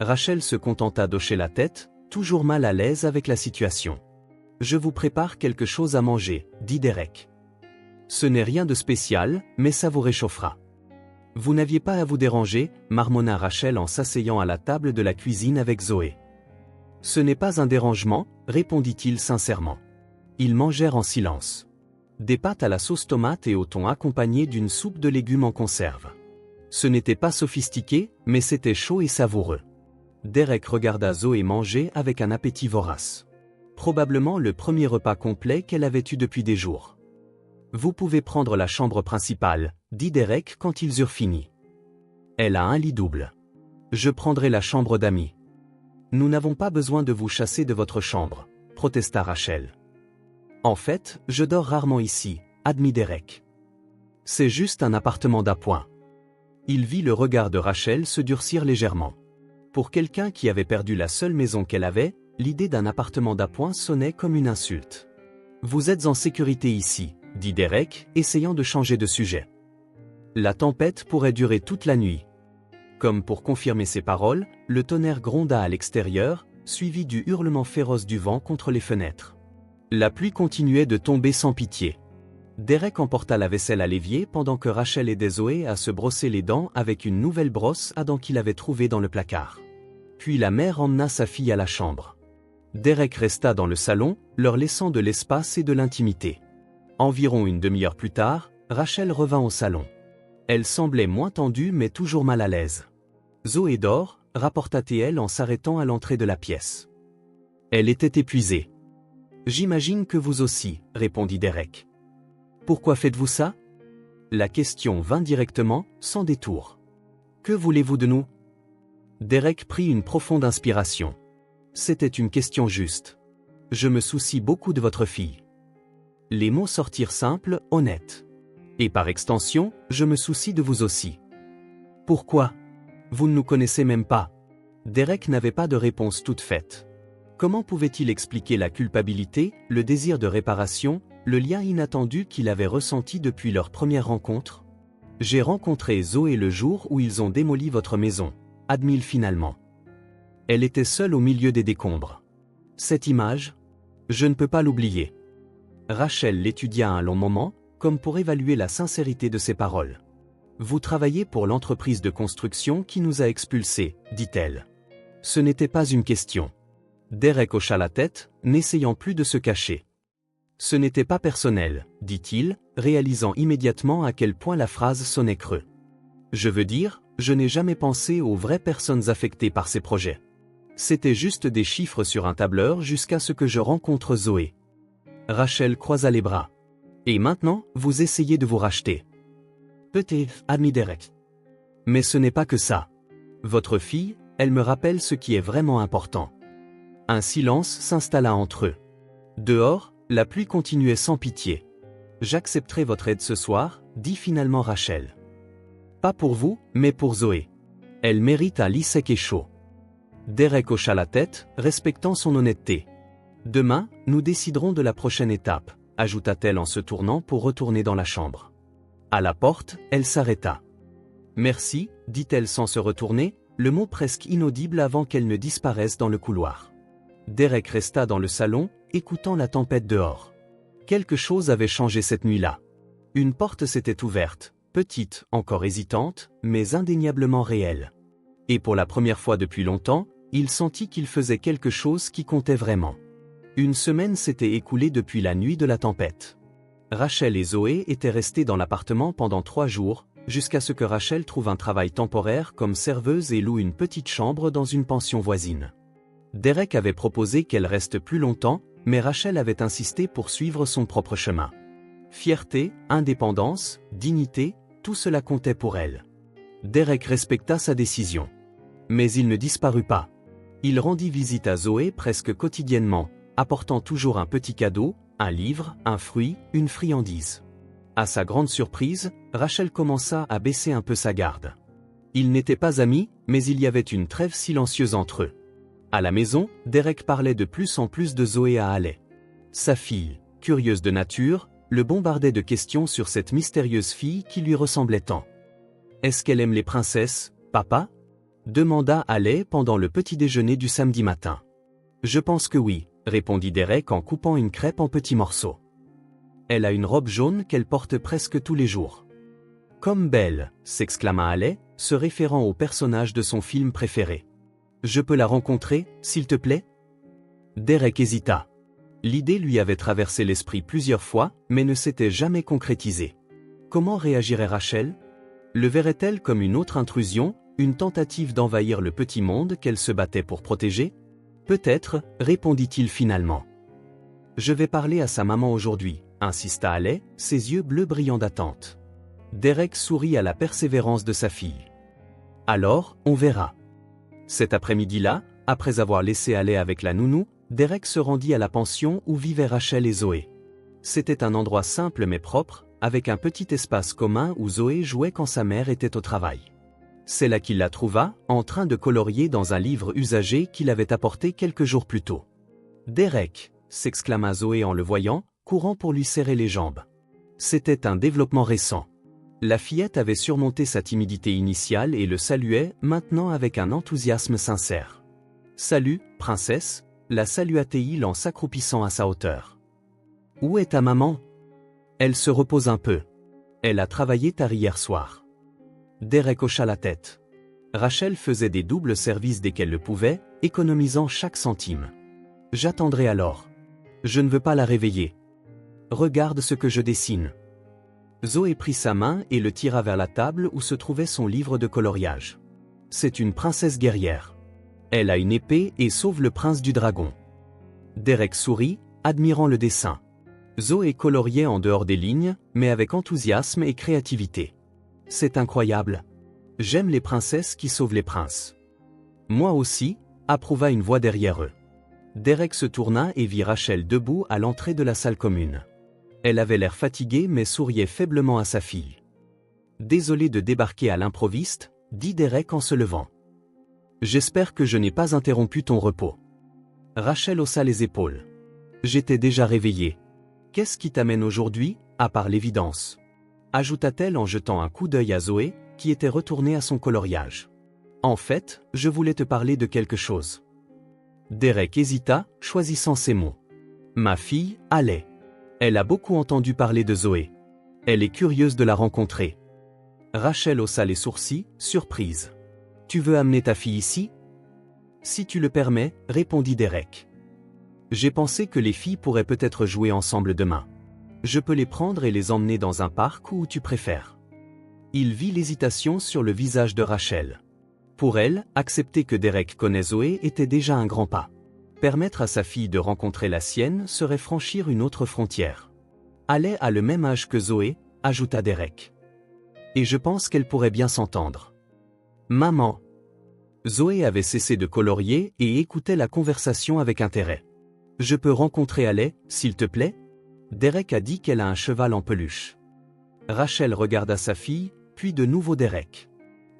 Rachel se contenta d'hocher la tête, toujours mal à l'aise avec la situation. « Je vous prépare quelque chose à manger, » dit Derek. « Ce n'est rien de spécial, mais ça vous réchauffera. » « Vous n'aviez pas à vous déranger, » marmonna Rachel en s'asseyant à la table de la cuisine avec Zoé. « Ce n'est pas un dérangement, » répondit-il sincèrement. Ils mangèrent en silence. Des pâtes à la sauce tomate et au thon accompagnées d'une soupe de légumes en conserve. Ce n'était pas sophistiqué, mais c'était chaud et savoureux. Derek regarda Zoé manger avec un appétit vorace. Probablement le premier repas complet qu'elle avait eu depuis des jours. « Vous pouvez prendre la chambre principale, » dit Derek quand ils eurent fini. « Elle a un lit double. Je prendrai la chambre d'amis. » nous n'avons pas besoin de vous chasser de votre chambre, protesta Rachel. En fait, je dors rarement ici, admit Derek. C'est juste un appartement d'appoint. Il vit le regard de Rachel se durcir légèrement. Pour quelqu'un qui avait perdu la seule maison qu'elle avait, l'idée d'un appartement d'appoint sonnait comme une insulte. Vous êtes en sécurité ici, dit Derek, essayant de changer de sujet. La tempête pourrait durer toute la nuit. Comme pour confirmer ses paroles, le tonnerre gronda à l'extérieur, suivi du hurlement féroce du vent contre les fenêtres. La pluie continuait de tomber sans pitié. Derek emporta la vaisselle à l'évier pendant que Rachel aidait Zoé à se brosser les dents avec une nouvelle brosse à dents qu'il avait trouvée dans le placard. Puis la mère emmena sa fille à la chambre. Derek resta dans le salon, leur laissant de l'espace et de l'intimité. Environ une demi-heure plus tard, Rachel revint au salon. Elle semblait moins tendue mais toujours mal à l'aise. Zoé dort, rapporta-t-elle en s'arrêtant à l'entrée de la pièce. Elle était épuisée. J'imagine que vous aussi, répondit Derek. Pourquoi faites-vous ça? La question vint directement, sans détour. Que voulez-vous de nous? Derek prit une profonde inspiration. C'était une question juste. Je me soucie beaucoup de votre fille. Les mots sortirent simples, honnêtes. Et par extension, je me soucie de vous aussi. Pourquoi? Vous ne nous connaissez même pas. Derek n'avait pas de réponse toute faite. Comment pouvait-il expliquer la culpabilité, le désir de réparation, le lien inattendu qu'il avait ressenti depuis leur première rencontre? J'ai rencontré Zoé le jour où ils ont démoli votre maison, admit-il finalement. Elle était seule au milieu des décombres. Cette image? Je ne peux pas l'oublier. Rachel l'étudia un long moment, comme pour évaluer la sincérité de ses paroles. Vous travaillez pour l'entreprise de construction qui nous a expulsés, dit-elle. Ce n'était pas une question. Derek hocha la tête, n'essayant plus de se cacher. Ce n'était pas personnel, dit-il, réalisant immédiatement à quel point la phrase sonnait creux. Je veux dire, je n'ai jamais pensé aux vraies personnes affectées par ces projets. C'était juste des chiffres sur un tableur jusqu'à ce que je rencontre Zoé. Rachel croisa les bras. Et maintenant, vous essayez de vous racheter. Peut-être, admit Derek. Mais ce n'est pas que ça. Votre fille, elle me rappelle ce qui est vraiment important. Un silence s'installa entre eux. Dehors, la pluie continuait sans pitié. J'accepterai votre aide ce soir, dit finalement Rachel. Pas pour vous, mais pour Zoé. Elle mérite un lit sec et chaud. Derek hocha la tête, respectant son honnêteté. Demain, nous déciderons de la prochaine étape, ajouta-t-elle en se tournant pour retourner dans la chambre. À la porte, elle s'arrêta. Merci, dit-elle sans se retourner, le mot presque inaudible avant qu'elle ne disparaisse dans le couloir. Derek resta dans le salon, écoutant la tempête dehors. Quelque chose avait changé cette nuit-là. Une porte s'était ouverte, petite, encore hésitante, mais indéniablement réelle. Et pour la première fois depuis longtemps, il sentit qu'il faisait quelque chose qui comptait vraiment. Une semaine s'était écoulée depuis la nuit de la tempête. Rachel et Zoé étaient restées dans l'appartement pendant 3 jours, jusqu'à ce que Rachel trouve un travail temporaire comme serveuse et loue une petite chambre dans une pension voisine. Derek avait proposé qu'elle reste plus longtemps, mais Rachel avait insisté pour suivre son propre chemin. Fierté, indépendance, dignité, tout cela comptait pour elle. Derek respecta sa décision. Mais il ne disparut pas. Il rendit visite à Zoé presque quotidiennement, apportant toujours un petit cadeau, un livre, un fruit, une friandise. À sa grande surprise, Rachel commença à baisser un peu sa garde. Ils n'étaient pas amis, mais il y avait une trêve silencieuse entre eux. À la maison, Derek parlait de plus en plus de Zoé à Haley. Sa fille, curieuse de nature, le bombardait de questions sur cette mystérieuse fille qui lui ressemblait tant. « Est-ce qu'elle aime les princesses, papa ?» demanda Haley pendant le petit déjeuner du samedi matin. « Je pense que oui, » répondit Derek en coupant une crêpe en petits morceaux. « Elle a une robe jaune qu'elle porte presque tous les jours. »« Comme Belle !» s'exclama Haley, se référant au personnage de son film préféré. « Je peux la rencontrer, s'il te plaît ?» Derek hésita. L'idée lui avait traversé l'esprit plusieurs fois, mais ne s'était jamais concrétisée. Comment réagirait Rachel? Le verrait-elle comme une autre intrusion, une tentative d'envahir le petit monde qu'elle se battait pour protéger? Peut-être, répondit-il finalement. Je vais parler à sa maman aujourd'hui, insista Haley, ses yeux bleus brillants d'attente. Derek sourit à la persévérance de sa fille. Alors, on verra. Cet après-midi-là, Après avoir laissé Alec avec la nounou, Derek se rendit à la pension où vivaient Rachel et Zoé. C'était un endroit simple mais propre, avec un petit espace commun où Zoé jouait quand sa mère était au travail. C'est là qu'il la trouva, en train de colorier dans un livre usagé qu'il avait apporté quelques jours plus tôt. « Derek !» s'exclama Zoé en le voyant, courant pour lui serrer les jambes. C'était un développement récent. La fillette avait surmonté sa timidité initiale et le saluait maintenant avec un enthousiasme sincère. « Salut, princesse !» la salua-t-il en s'accroupissant à sa hauteur. « Où est ta maman ?» Elle se repose un peu. Elle a travaillé tard hier soir. Derek hocha la tête. Rachel faisait des doubles services dès qu'elle le pouvait, économisant chaque centime. « J'attendrai alors. Je ne veux pas la réveiller. Regarde ce que je dessine. » Zoé prit sa main et le tira vers la table où se trouvait son livre de coloriage. C'est une princesse guerrière. Elle a une épée et sauve le prince du dragon. Derek sourit, admirant le dessin. Zoé coloriait en dehors des lignes, mais avec enthousiasme et créativité. C'est incroyable. J'aime les princesses qui sauvent les princes. Moi aussi, approuva une voix derrière eux. Derek se tourna et vit Rachel debout à l'entrée de la salle commune. Elle avait l'air fatiguée mais souriait faiblement à sa fille. Désolé de débarquer à l'improviste, dit Derek en se levant. J'espère que je n'ai pas interrompu ton repos. Rachel haussa les épaules. J'étais déjà réveillée. Qu'est-ce qui t'amène aujourd'hui, à part l'évidence ? Ajouta-t-elle en jetant un coup d'œil à Zoé, qui était retournée à son coloriage. En fait, je voulais te parler de quelque chose. Derek hésita, choisissant ses mots. Ma fille, Alec. Elle a beaucoup entendu parler de Zoé. Elle est curieuse de la rencontrer. Rachel haussa les sourcils, surprise. Tu veux amener ta fille ici ? Si tu le permets, répondit Derek. J'ai pensé que les filles pourraient peut-être jouer ensemble demain. Je peux les prendre et les emmener dans un parc ou où tu préfères. Il vit l'hésitation sur le visage de Rachel. Pour elle, accepter que Derek connaît Zoé était déjà un grand pas. Permettre à sa fille de rencontrer la sienne serait franchir une autre frontière. Alec a le même âge que Zoé, ajouta Derek. Et je pense qu'elle pourrait bien s'entendre. Maman. Zoé avait cessé de colorier et écoutait la conversation avec intérêt. Je peux rencontrer Alec, s'il te plaît ? Derek a dit qu'elle a un cheval en peluche. Rachel regarda sa fille, puis de nouveau Derek.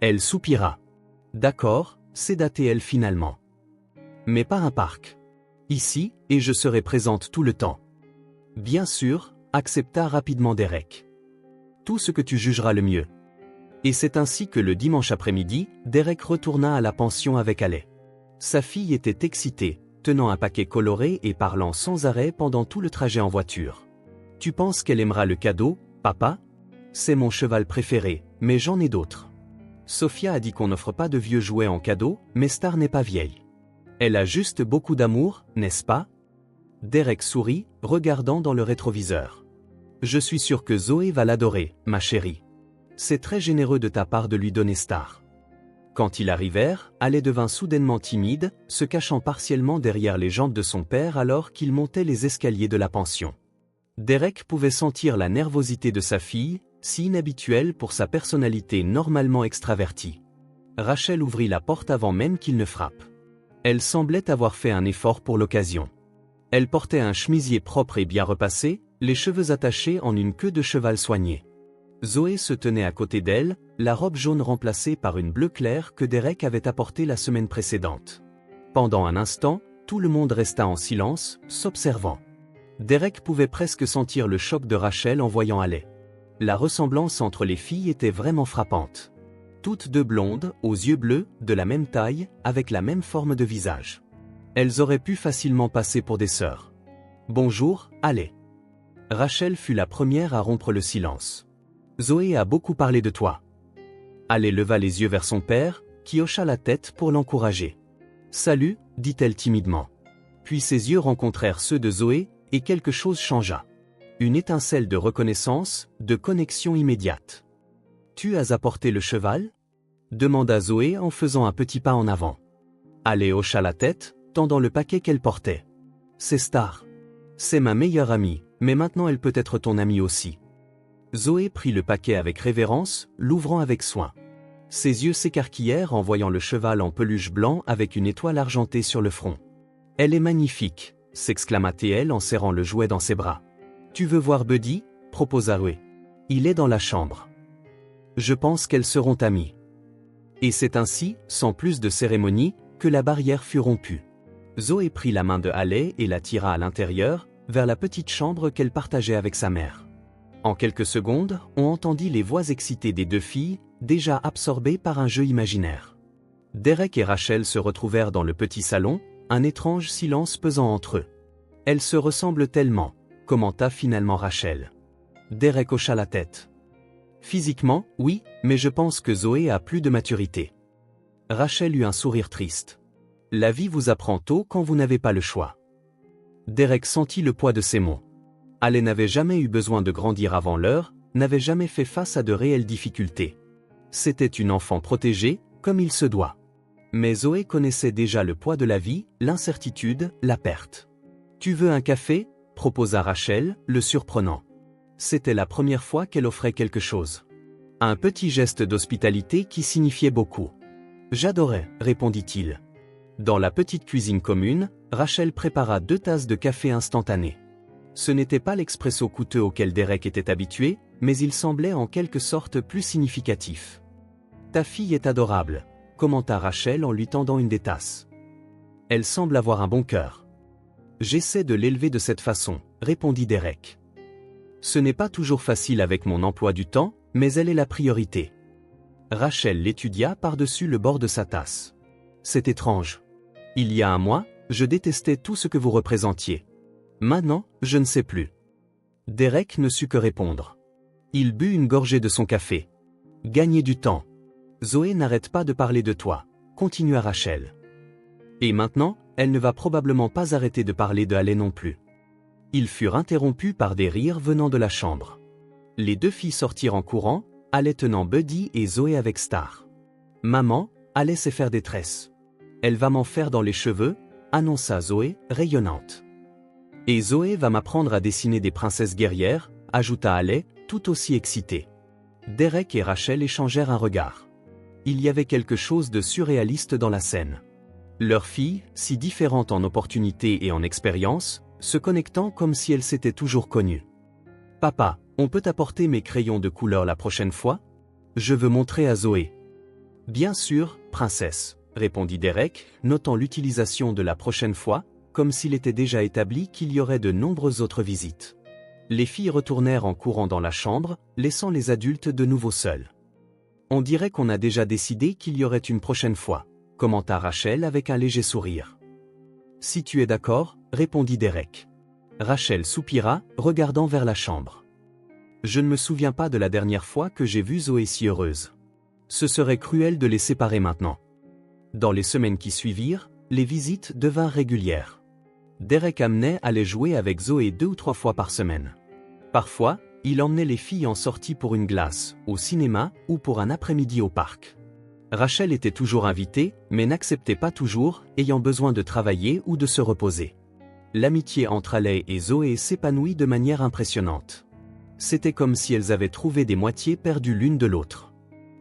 Elle soupira. D'accord, séda-t-elle finalement. Mais pas un parc. Ici, et je serai présente tout le temps. Bien sûr, accepta rapidement Derek. Tout ce que tu jugeras le mieux. Et c'est ainsi que le dimanche après-midi, Derek retourna à la pension avec Alec. Sa fille était excitée, tenant un paquet coloré et parlant sans arrêt pendant tout le trajet en voiture. Tu penses qu'elle aimera le cadeau, papa ? C'est mon cheval préféré, mais j'en ai d'autres. Sophia a dit qu'on n'offre pas de vieux jouets en cadeau, mais Star n'est pas vieille. Elle a juste beaucoup d'amour, n'est-ce pas ? Derek sourit, regardant dans le rétroviseur. Je suis sûr que Zoé va l'adorer, ma chérie. C'est très généreux de ta part de lui donner Star. Quand ils arrivèrent, Alec devint soudainement timide, se cachant partiellement derrière les jambes de son père alors qu'il montait les escaliers de la pension. Derek pouvait sentir la nervosité de sa fille, si inhabituelle pour sa personnalité normalement extravertie. Rachel ouvrit la porte avant même qu'il ne frappe. Elle semblait avoir fait un effort pour l'occasion. Elle portait un chemisier propre et bien repassé, les cheveux attachés en une queue de cheval soignée. Zoé se tenait à côté d'elle, la robe jaune remplacée par une bleue claire que Derek avait apportée la semaine précédente. Pendant un instant, tout le monde resta en silence, s'observant. Derek pouvait presque sentir le choc de Rachel en voyant Alec. La ressemblance entre les filles était vraiment frappante. Toutes deux blondes, aux yeux bleus, de la même taille, avec la même forme de visage. Elles auraient pu facilement passer pour des sœurs. « Bonjour, Alec. » Rachel fut la première à rompre le silence. « Zoé a beaucoup parlé de toi. » Alec leva les yeux vers son père, qui hocha la tête pour l'encourager. « Salut, dit-elle timidement. » Puis ses yeux rencontrèrent ceux de Zoé, et quelque chose changea. Une étincelle de reconnaissance, de connexion immédiate. « Tu as apporté le cheval ?» demanda Zoé en faisant un petit pas en avant. Alec hocha la tête, tendant le paquet qu'elle portait. « C'est Star. C'est ma meilleure amie, mais maintenant elle peut être ton amie aussi. » Zoé prit le paquet avec révérence, l'ouvrant avec soin. « Ses yeux s'écarquillèrent en voyant le cheval en peluche blanc avec une étoile argentée sur le front. « Elle est magnifique !» s'exclama TL en serrant le jouet dans ses bras. « Tu veux voir Buddy ?» proposa Zoé. « Il est dans la chambre. » Je pense qu'elles seront amies. Et c'est ainsi, sans plus de cérémonie, que la barrière fut rompue. Zoé prit la main de Haley et la tira à l'intérieur, vers la petite chambre qu'elle partageait avec sa mère. En quelques secondes, on entendit les voix excitées des deux filles, déjà absorbées par un jeu imaginaire. Derek et Rachel se retrouvèrent dans le petit salon, un étrange silence pesant entre eux. « Elles se ressemblent tellement », commenta finalement Rachel. Derek hocha la tête. « Physiquement, oui, mais je pense que Zoé a plus de maturité. » Rachel eut un sourire triste. « La vie vous apprend tôt quand vous n'avez pas le choix. » Derek sentit le poids de ces mots. Haley n'avait jamais eu besoin de grandir avant l'heure, n'avait jamais fait face à de réelles difficultés. C'était une enfant protégée, comme il se doit. Mais Zoé connaissait déjà le poids de la vie, l'incertitude, la perte. « Tu veux un café ?» proposa Rachel, le surprenant. C'était la première fois qu'elle offrait quelque chose. Un petit geste d'hospitalité qui signifiait beaucoup. « J'adorais », répondit-il. Dans la petite cuisine commune, Rachel prépara 2 tasses de café instantané. Ce n'était pas l'expresso coûteux auquel Derek était habitué, mais il semblait en quelque sorte plus significatif. « Ta fille est adorable », commenta Rachel en lui tendant une des tasses. « Elle semble avoir un bon cœur. »« J'essaie de l'élever de cette façon », répondit Derek. « Ce n'est pas toujours facile avec mon emploi du temps, mais elle est la priorité. » Rachel l'étudia par-dessus le bord de sa tasse. « C'est étrange. Il y a un mois, je détestais tout ce que vous représentiez. Maintenant, je ne sais plus. » Derek ne sut que répondre. Il but une gorgée de son café. « Gagner du temps. Zoé n'arrête pas de parler de toi, » continua Rachel. Et maintenant, elle ne va probablement pas arrêter de parler de Haley non plus. Ils furent interrompus par des rires venant de la chambre. Les deux filles sortirent en courant, Haley tenant Buddy et Zoé avec Star. « Maman, Haley sait faire des tresses. Elle va m'en faire dans les cheveux, » annonça Zoé, rayonnante. « Et Zoé va m'apprendre à dessiner des princesses guerrières, » ajouta Haley, tout aussi excitée. Derek et Rachel échangèrent un regard. Il y avait quelque chose de surréaliste dans la scène. Leurs filles, si différentes en opportunités et en expérience, se connectant comme si elles s'étaient toujours connues. « Papa, on peut apporter mes crayons de couleur la prochaine fois ? Je veux montrer à Zoé. »« Bien sûr, princesse, » répondit Derek, notant l'utilisation de la prochaine fois, comme s'il était déjà établi qu'il y aurait de nombreuses autres visites. Les filles retournèrent en courant dans la chambre, laissant les adultes de nouveau seuls. « On dirait qu'on a déjà décidé qu'il y aurait une prochaine fois, » commenta Rachel avec un léger sourire. « Si tu es d'accord, » répondit Derek. Rachel soupira, regardant vers la chambre. « Je ne me souviens pas de la dernière fois que j'ai vu Zoé si heureuse. Ce serait cruel de les séparer maintenant. » Dans les semaines qui suivirent, les visites devinrent régulières. Derek amenait à aller jouer avec Zoé 2 ou 3 fois par semaine. Parfois, il emmenait les filles en sortie pour une glace, au cinéma ou pour un après-midi au parc. Rachel était toujours invitée, mais n'acceptait pas toujours, ayant besoin de travailler ou de se reposer. L'amitié entre Haley et Zoé s'épanouit de manière impressionnante. C'était comme si elles avaient trouvé des moitiés perdues l'une de l'autre.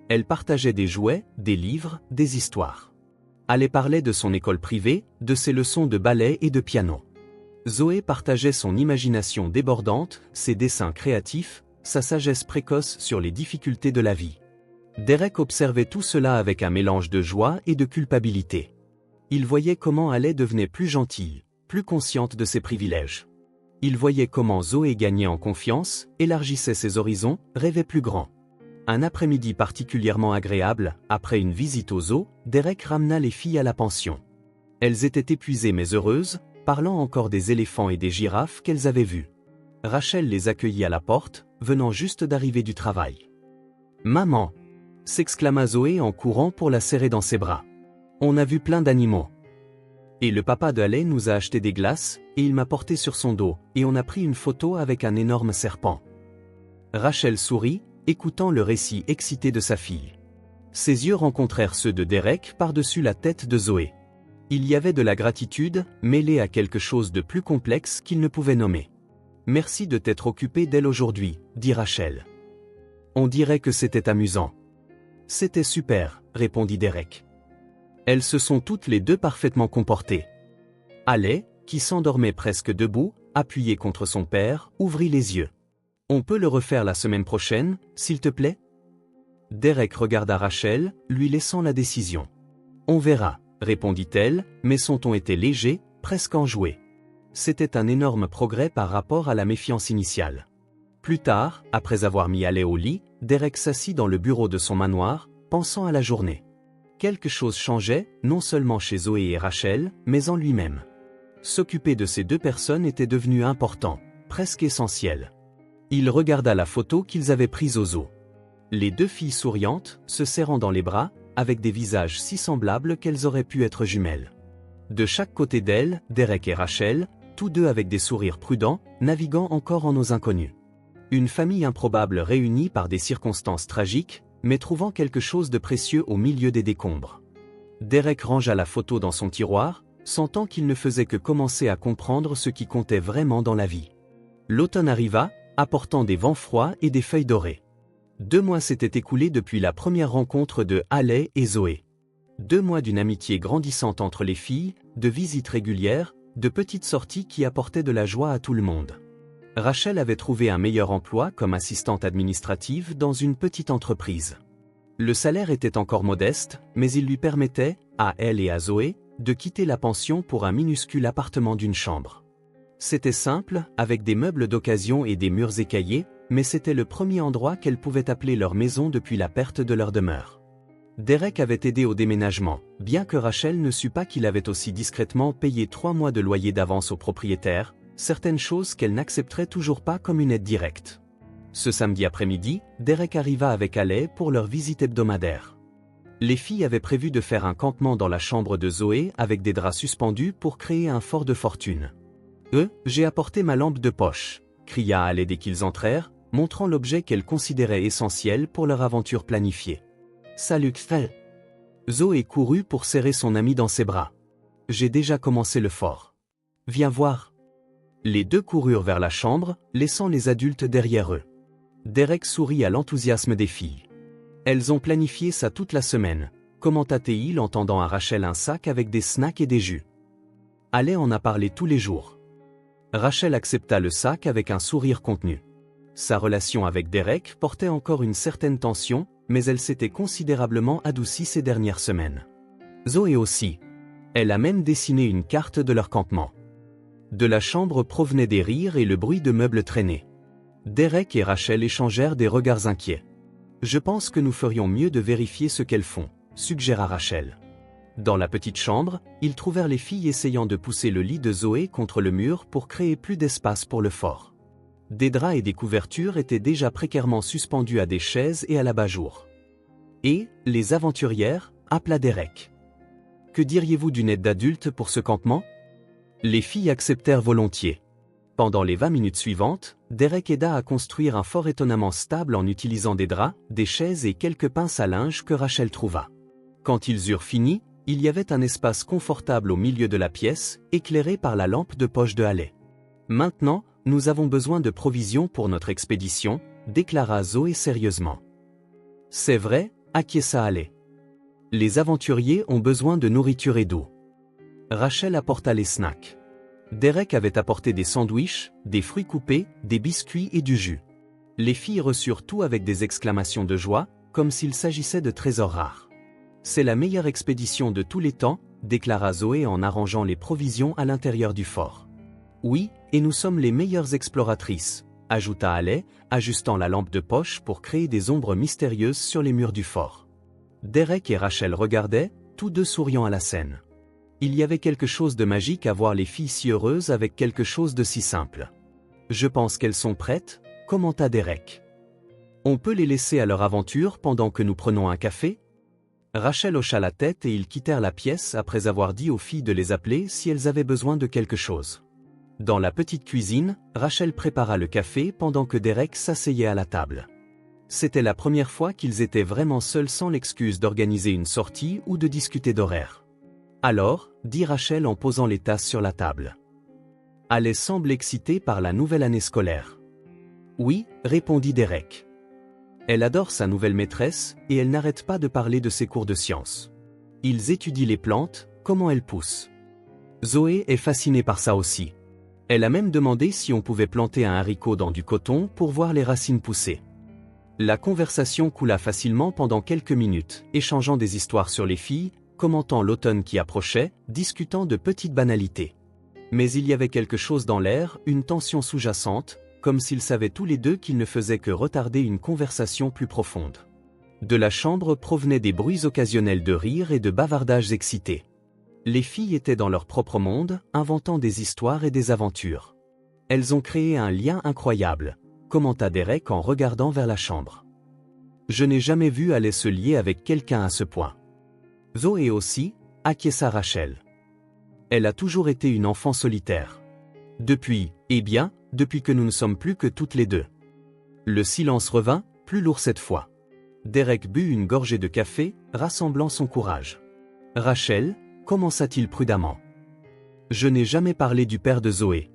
Elles partageaient des jouets, des livres, des histoires. Haley parlait de son école privée, de ses leçons de ballet et de piano. Zoé partageait son imagination débordante, ses dessins créatifs, sa sagesse précoce sur les difficultés de la vie. Derek observait tout cela avec un mélange de joie et de culpabilité. Il voyait comment Haley devenait plus gentille, plus consciente de ses privilèges. Il voyait comment Zoé gagnait en confiance, élargissait ses horizons, rêvait plus grand. Un après-midi particulièrement agréable, après une visite au zoo, Derek ramena les filles à la pension. Elles étaient épuisées mais heureuses, parlant encore des éléphants et des girafes qu'elles avaient vus. Rachel les accueillit à la porte, venant juste d'arriver du travail. « Maman !» s'exclama Zoé en courant pour la serrer dans ses bras. « On a vu plein d'animaux. Et le papa de Haley nous a acheté des glaces, et il m'a porté sur son dos, et on a pris une photo avec un énorme serpent. » Rachel sourit, écoutant le récit excité de sa fille. Ses yeux rencontrèrent ceux de Derek par-dessus la tête de Zoé. Il y avait de la gratitude, mêlée à quelque chose de plus complexe qu'il ne pouvait nommer. « Merci de t'être occupé d'elle aujourd'hui, » dit Rachel. « On dirait que c'était amusant. » C'était super, répondit Derek. Elles se sont toutes les deux parfaitement comportées. Haley, qui s'endormait presque debout, appuyé contre son père, ouvrit les yeux. On peut le refaire la semaine prochaine, s'il te plaît? Derek regarda Rachel, lui laissant la décision. On verra, répondit-elle, mais son ton était léger, presque enjoué. C'était un énorme progrès par rapport à la méfiance initiale. Plus tard, après avoir mis Haley au lit, Derek s'assit dans le bureau de son manoir, pensant à la journée. Quelque chose changeait, non seulement chez Zoé et Rachel, mais en lui-même. S'occuper de ces deux personnes était devenu important, presque essentiel. Il regarda la photo qu'ils avaient prise au zoo. Les deux filles souriantes, se serrant dans les bras, avec des visages si semblables qu'elles auraient pu être jumelles. De chaque côté d'elles, Derek et Rachel, tous deux avec des sourires prudents, naviguant encore en eaux inconnues. Une famille improbable réunie par des circonstances tragiques, mais trouvant quelque chose de précieux au milieu des décombres. Derek rangea la photo dans son tiroir, sentant qu'il ne faisait que commencer à comprendre ce qui comptait vraiment dans la vie. L'automne arriva, apportant des vents froids et des feuilles dorées. 2 mois s'étaient écoulés depuis la première rencontre de Haley et Zoé. 2 mois d'une amitié grandissante entre les filles, de visites régulières, de petites sorties qui apportaient de la joie à tout le monde. Rachel avait trouvé un meilleur emploi comme assistante administrative dans une petite entreprise. Le salaire était encore modeste, mais il lui permettait, à elle et à Zoé, de quitter la pension pour un minuscule appartement d'une chambre. C'était simple, avec des meubles d'occasion et des murs écaillés, mais c'était le premier endroit qu'elles pouvaient appeler leur maison depuis la perte de leur demeure. Derek avait aidé au déménagement, bien que Rachel ne sût pas qu'il avait aussi discrètement payé 3 mois de loyer d'avance au propriétaire, certaines choses qu'elle n'accepterait toujours pas comme une aide directe. Ce samedi après-midi, Derek arriva avec Haley pour leur visite hebdomadaire. Les filles avaient prévu de faire un campement dans la chambre de Zoé avec des draps suspendus pour créer un fort de fortune. J'ai apporté ma lampe de poche, cria Haley dès qu'ils entrèrent, montrant l'objet qu'elle considérait essentiel pour leur aventure planifiée. Salut Phil. Zoé courut pour serrer son ami dans ses bras. J'ai déjà commencé le fort. Viens voir. Les deux coururent vers la chambre, laissant les adultes derrière eux. Derek sourit à l'enthousiasme des filles. Elles ont planifié ça toute la semaine, commenta-t-il en tendant à Rachel un sac avec des snacks et des jus. Haley en a parlé tous les jours. Rachel accepta le sac avec un sourire contenu. Sa relation avec Derek portait encore une certaine tension, mais elle s'était considérablement adoucie ces dernières semaines. Zoé aussi. Elle a même dessiné une carte de leur campement. De la chambre provenaient des rires et le bruit de meubles traînés. Derek et Rachel échangèrent des regards inquiets. Je pense que nous ferions mieux de vérifier ce qu'elles font, suggéra Rachel. Dans la petite chambre, ils trouvèrent les filles essayant de pousser le lit de Zoé contre le mur pour créer plus d'espace pour le fort. Des draps et des couvertures étaient déjà précairement suspendus à des chaises et à l'abat-jour. Et, les aventurières, appela Derek. Que diriez-vous d'une aide d'adulte pour ce campement? Les filles acceptèrent volontiers. Pendant les 20 minutes suivantes, Derek aida à construire un fort étonnamment stable en utilisant des draps, des chaises et quelques pinces à linge que Rachel trouva. Quand ils eurent fini, il y avait un espace confortable au milieu de la pièce, éclairé par la lampe de poche de Haley. Maintenant, nous avons besoin de provisions pour notre expédition, déclara Zoé sérieusement. C'est vrai, acquiesça Haley. Les aventuriers ont besoin de nourriture et d'eau. Rachel apporta les snacks. Derek avait apporté des sandwichs, des fruits coupés, des biscuits et du jus. Les filles reçurent tout avec des exclamations de joie, comme s'il s'agissait de trésors rares. C'est la meilleure expédition de tous les temps, déclara Zoé en arrangeant les provisions à l'intérieur du fort. Oui, et nous sommes les meilleures exploratrices, ajouta Haley, ajustant la lampe de poche pour créer des ombres mystérieuses sur les murs du fort. Derek et Rachel regardaient, tous deux souriant à la scène. Il y avait quelque chose de magique à voir les filles si heureuses avec quelque chose de si simple. Je pense qu'elles sont prêtes, commenta Derek. On peut les laisser à leur aventure pendant que nous prenons un café? Rachel hocha la tête et ils quittèrent la pièce après avoir dit aux filles de les appeler si elles avaient besoin de quelque chose. Dans la petite cuisine, Rachel prépara le café pendant que Derek s'asseyait à la table. C'était la première fois qu'ils étaient vraiment seuls sans l'excuse d'organiser une sortie ou de discuter d'horaire. Alors, dit Rachel en posant les tasses sur la table. Haley semble excitée par la nouvelle année scolaire. Oui, répondit Derek. Elle adore sa nouvelle maîtresse et elle n'arrête pas de parler de ses cours de sciences. Ils étudient les plantes, comment elles poussent. Zoé est fascinée par ça aussi. Elle a même demandé si on pouvait planter un haricot dans du coton pour voir les racines pousser. La conversation coula facilement pendant quelques minutes, échangeant des histoires sur les filles, commentant l'automne qui approchait, discutant de petites banalités. Mais il y avait quelque chose dans l'air, une tension sous-jacente, comme s'ils savaient tous les deux qu'ils ne faisaient que retarder une conversation plus profonde. De la chambre provenaient des bruits occasionnels de rires et de bavardages excités. Les filles étaient dans leur propre monde, inventant des histoires et des aventures. Elles ont créé un lien incroyable, commenta Derek en regardant vers la chambre. Je n'ai jamais vu Alès se lier avec quelqu'un à ce point. Zoé aussi, acquiesça Rachel. Elle a toujours été une enfant solitaire. Depuis que nous ne sommes plus que toutes les deux. Le silence revint, plus lourd cette fois. Derek but une gorgée de café, rassemblant son courage. Rachel, commença-t-il prudemment. Je n'ai jamais parlé du père de Zoé.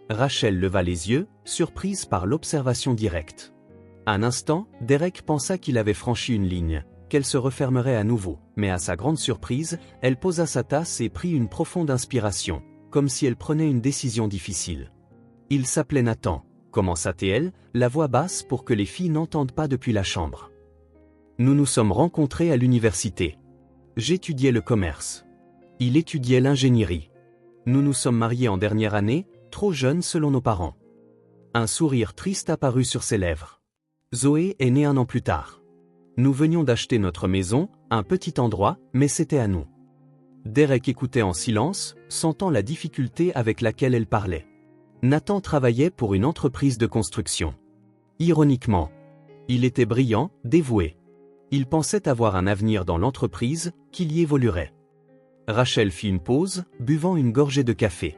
Rachel leva les yeux, surprise par l'observation directe. Un instant, Derek pensa qu'il avait franchi une ligne, qu'elle se refermerait à nouveau, mais à sa grande surprise, elle posa sa tasse et prit une profonde inspiration, comme si elle prenait une décision difficile. Il s'appelait Nathan, commença-t-elle, la voix basse pour que les filles n'entendent pas depuis la chambre. Nous nous sommes rencontrés à l'université. J'étudiais le commerce. Il étudiait l'ingénierie. Nous nous sommes mariés en dernière année, trop jeunes selon nos parents. Un sourire triste apparut sur ses lèvres. Zoé est née 1 an plus tard. Nous venions d'acheter notre maison, un petit endroit, mais c'était à nous. Derek écoutait en silence, sentant la difficulté avec laquelle elle parlait. Nathan travaillait pour une entreprise de construction. Ironiquement, il était brillant, dévoué. Il pensait avoir un avenir dans l'entreprise, qu'il y évoluerait. Rachel fit une pause, buvant une gorgée de café.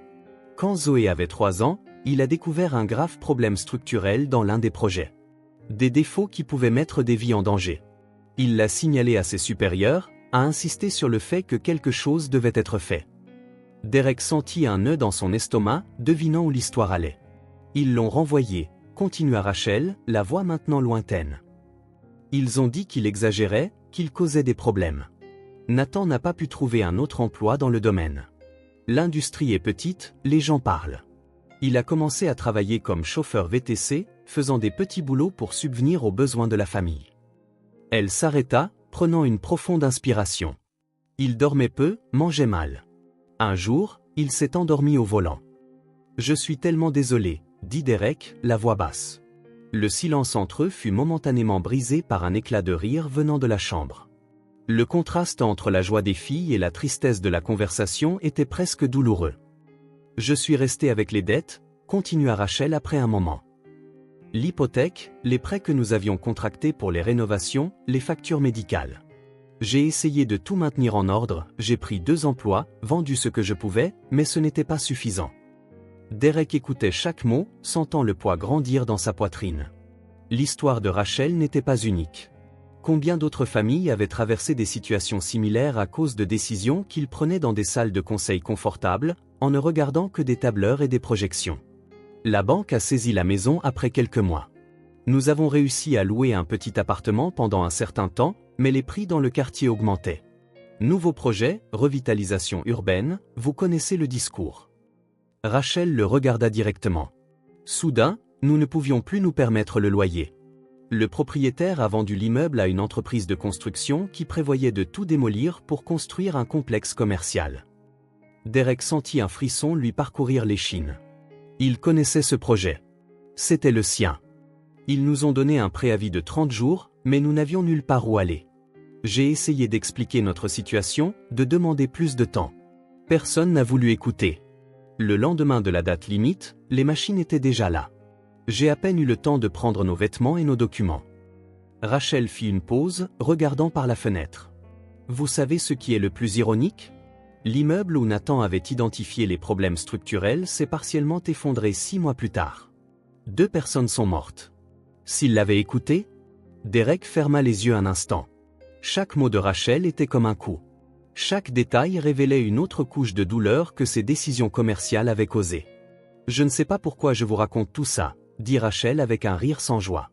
Quand Zoé avait 3 ans, il a découvert un grave problème structurel dans l'un des projets. Des défauts qui pouvaient mettre des vies en danger. Il l'a signalé à ses supérieurs, a insisté sur le fait que quelque chose devait être fait. Derek sentit un nœud dans son estomac, devinant où l'histoire allait. Ils l'ont renvoyé, continua Rachel, la voix maintenant lointaine. Ils ont dit qu'il exagérait, qu'il causait des problèmes. Nathan n'a pas pu trouver un autre emploi dans le domaine. L'industrie est petite, les gens parlent. Il a commencé à travailler comme chauffeur VTC, faisant des petits boulots pour subvenir aux besoins de la famille. Elle s'arrêta, prenant une profonde inspiration. Il dormait peu, mangeait mal. Un jour, il s'est endormi au volant. « Je suis tellement désolé, » dit Derek, la voix basse. Le silence entre eux fut momentanément brisé par un éclat de rire venant de la chambre. Le contraste entre la joie des filles et la tristesse de la conversation était presque douloureux. « Je suis resté avec les dettes, » continua Rachel après un moment. L'hypothèque, les prêts que nous avions contractés pour les rénovations, les factures médicales. J'ai essayé de tout maintenir en ordre, j'ai pris 2 emplois, vendu ce que je pouvais, mais ce n'était pas suffisant. Derek écoutait chaque mot, sentant le poids grandir dans sa poitrine. L'histoire de Rachel n'était pas unique. Combien d'autres familles avaient traversé des situations similaires à cause de décisions qu'ils prenaient dans des salles de conseil confortables, en ne regardant que des tableurs et des projections. La banque a saisi la maison après quelques mois. Nous avons réussi à louer un petit appartement pendant un certain temps, mais les prix dans le quartier augmentaient. Nouveau projet, revitalisation urbaine, vous connaissez le discours. Rachel le regarda directement. Soudain, nous ne pouvions plus nous permettre le loyer. Le propriétaire a vendu l'immeuble à une entreprise de construction qui prévoyait de tout démolir pour construire un complexe commercial. Derek sentit un frisson lui parcourir l'échine. Il connaissait ce projet. C'était le sien. Ils nous ont donné un préavis de 30 jours, mais nous n'avions nulle part où aller. J'ai essayé d'expliquer notre situation, de demander plus de temps. Personne n'a voulu écouter. Le lendemain de la date limite, les machines étaient déjà là. J'ai à peine eu le temps de prendre nos vêtements et nos documents. Rachel fit une pause, regardant par la fenêtre. Vous savez ce qui est le plus ironique ? L'immeuble où Nathan avait identifié les problèmes structurels s'est partiellement effondré 6 mois plus tard. 2 personnes sont mortes. S'il l'avait écouté, Derek ferma les yeux un instant. Chaque mot de Rachel était comme un coup. Chaque détail révélait une autre couche de douleur que ses décisions commerciales avaient causée. Je ne sais pas pourquoi je vous raconte tout ça, dit Rachel avec un rire sans joie.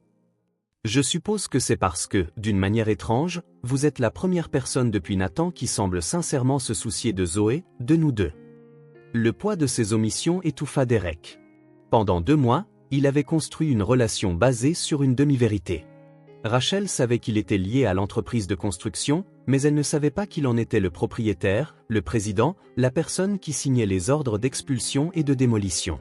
Je suppose que c'est parce que, d'une manière étrange, vous êtes la première personne depuis Nathan qui semble sincèrement se soucier de Zoé, de nous deux. Le poids de ses omissions étouffa Derek. Pendant 2 mois, il avait construit une relation basée sur une demi-vérité. Rachel savait qu'il était lié à l'entreprise de construction, mais elle ne savait pas qu'il en était le propriétaire, le président, la personne qui signait les ordres d'expulsion et de démolition.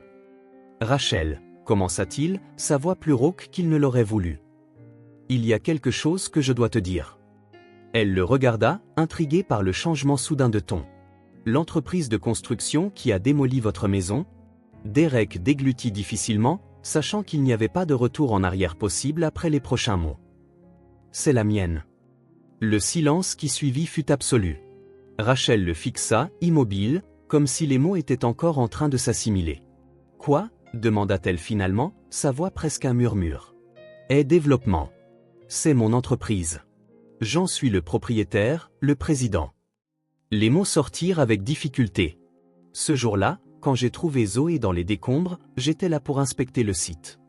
Rachel, commença-t-il, sa voix plus rauque qu'il ne l'aurait voulu. Il y a quelque chose que je dois te dire. Elle le regarda, intriguée par le changement soudain de ton. L'entreprise de construction qui a démoli votre maison? Derek déglutit difficilement, sachant qu'il n'y avait pas de retour en arrière possible après les prochains mots. C'est la mienne. Le silence qui suivit fut absolu. Rachel le fixa, immobile, comme si les mots étaient encore en train de s'assimiler. Quoi? Demanda-t-elle finalement, sa voix presque un murmure. Développement. C'est mon entreprise. J'en suis le propriétaire, le président. Les mots sortirent avec difficulté. Ce jour-là, quand j'ai trouvé Zoé dans les décombres, j'étais là pour inspecter le site.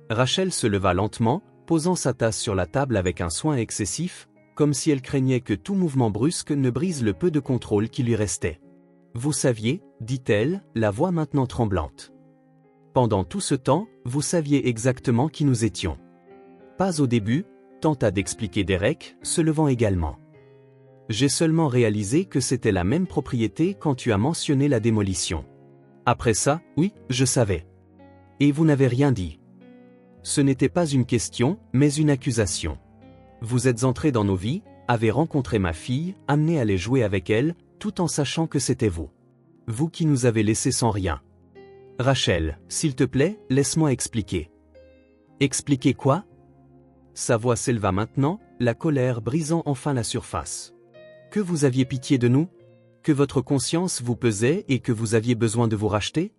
Rachel se leva lentement, posant sa tasse sur la table avec un soin excessif, comme si elle craignait que tout mouvement brusque ne brise le peu de contrôle qui lui restait. Vous saviez, dit-elle, la voix maintenant tremblante. Pendant tout ce temps, vous saviez exactement qui nous étions. Pas au début, tenta d'expliquer Derek, se levant également. J'ai seulement réalisé que c'était la même propriété quand tu as mentionné la démolition. Après ça, oui, je savais. Et vous n'avez rien dit. Ce n'était pas une question, mais une accusation. Vous êtes entré dans nos vies, avez rencontré ma fille, amené à aller jouer avec elle, tout en sachant que c'était vous. Vous qui nous avez laissés sans rien. Rachel, s'il te plaît, laisse-moi expliquer. Expliquer quoi? Sa voix s'éleva maintenant, la colère brisant enfin la surface. Que vous aviez pitié de nous? Que votre conscience vous pesait et que vous aviez besoin de vous racheter?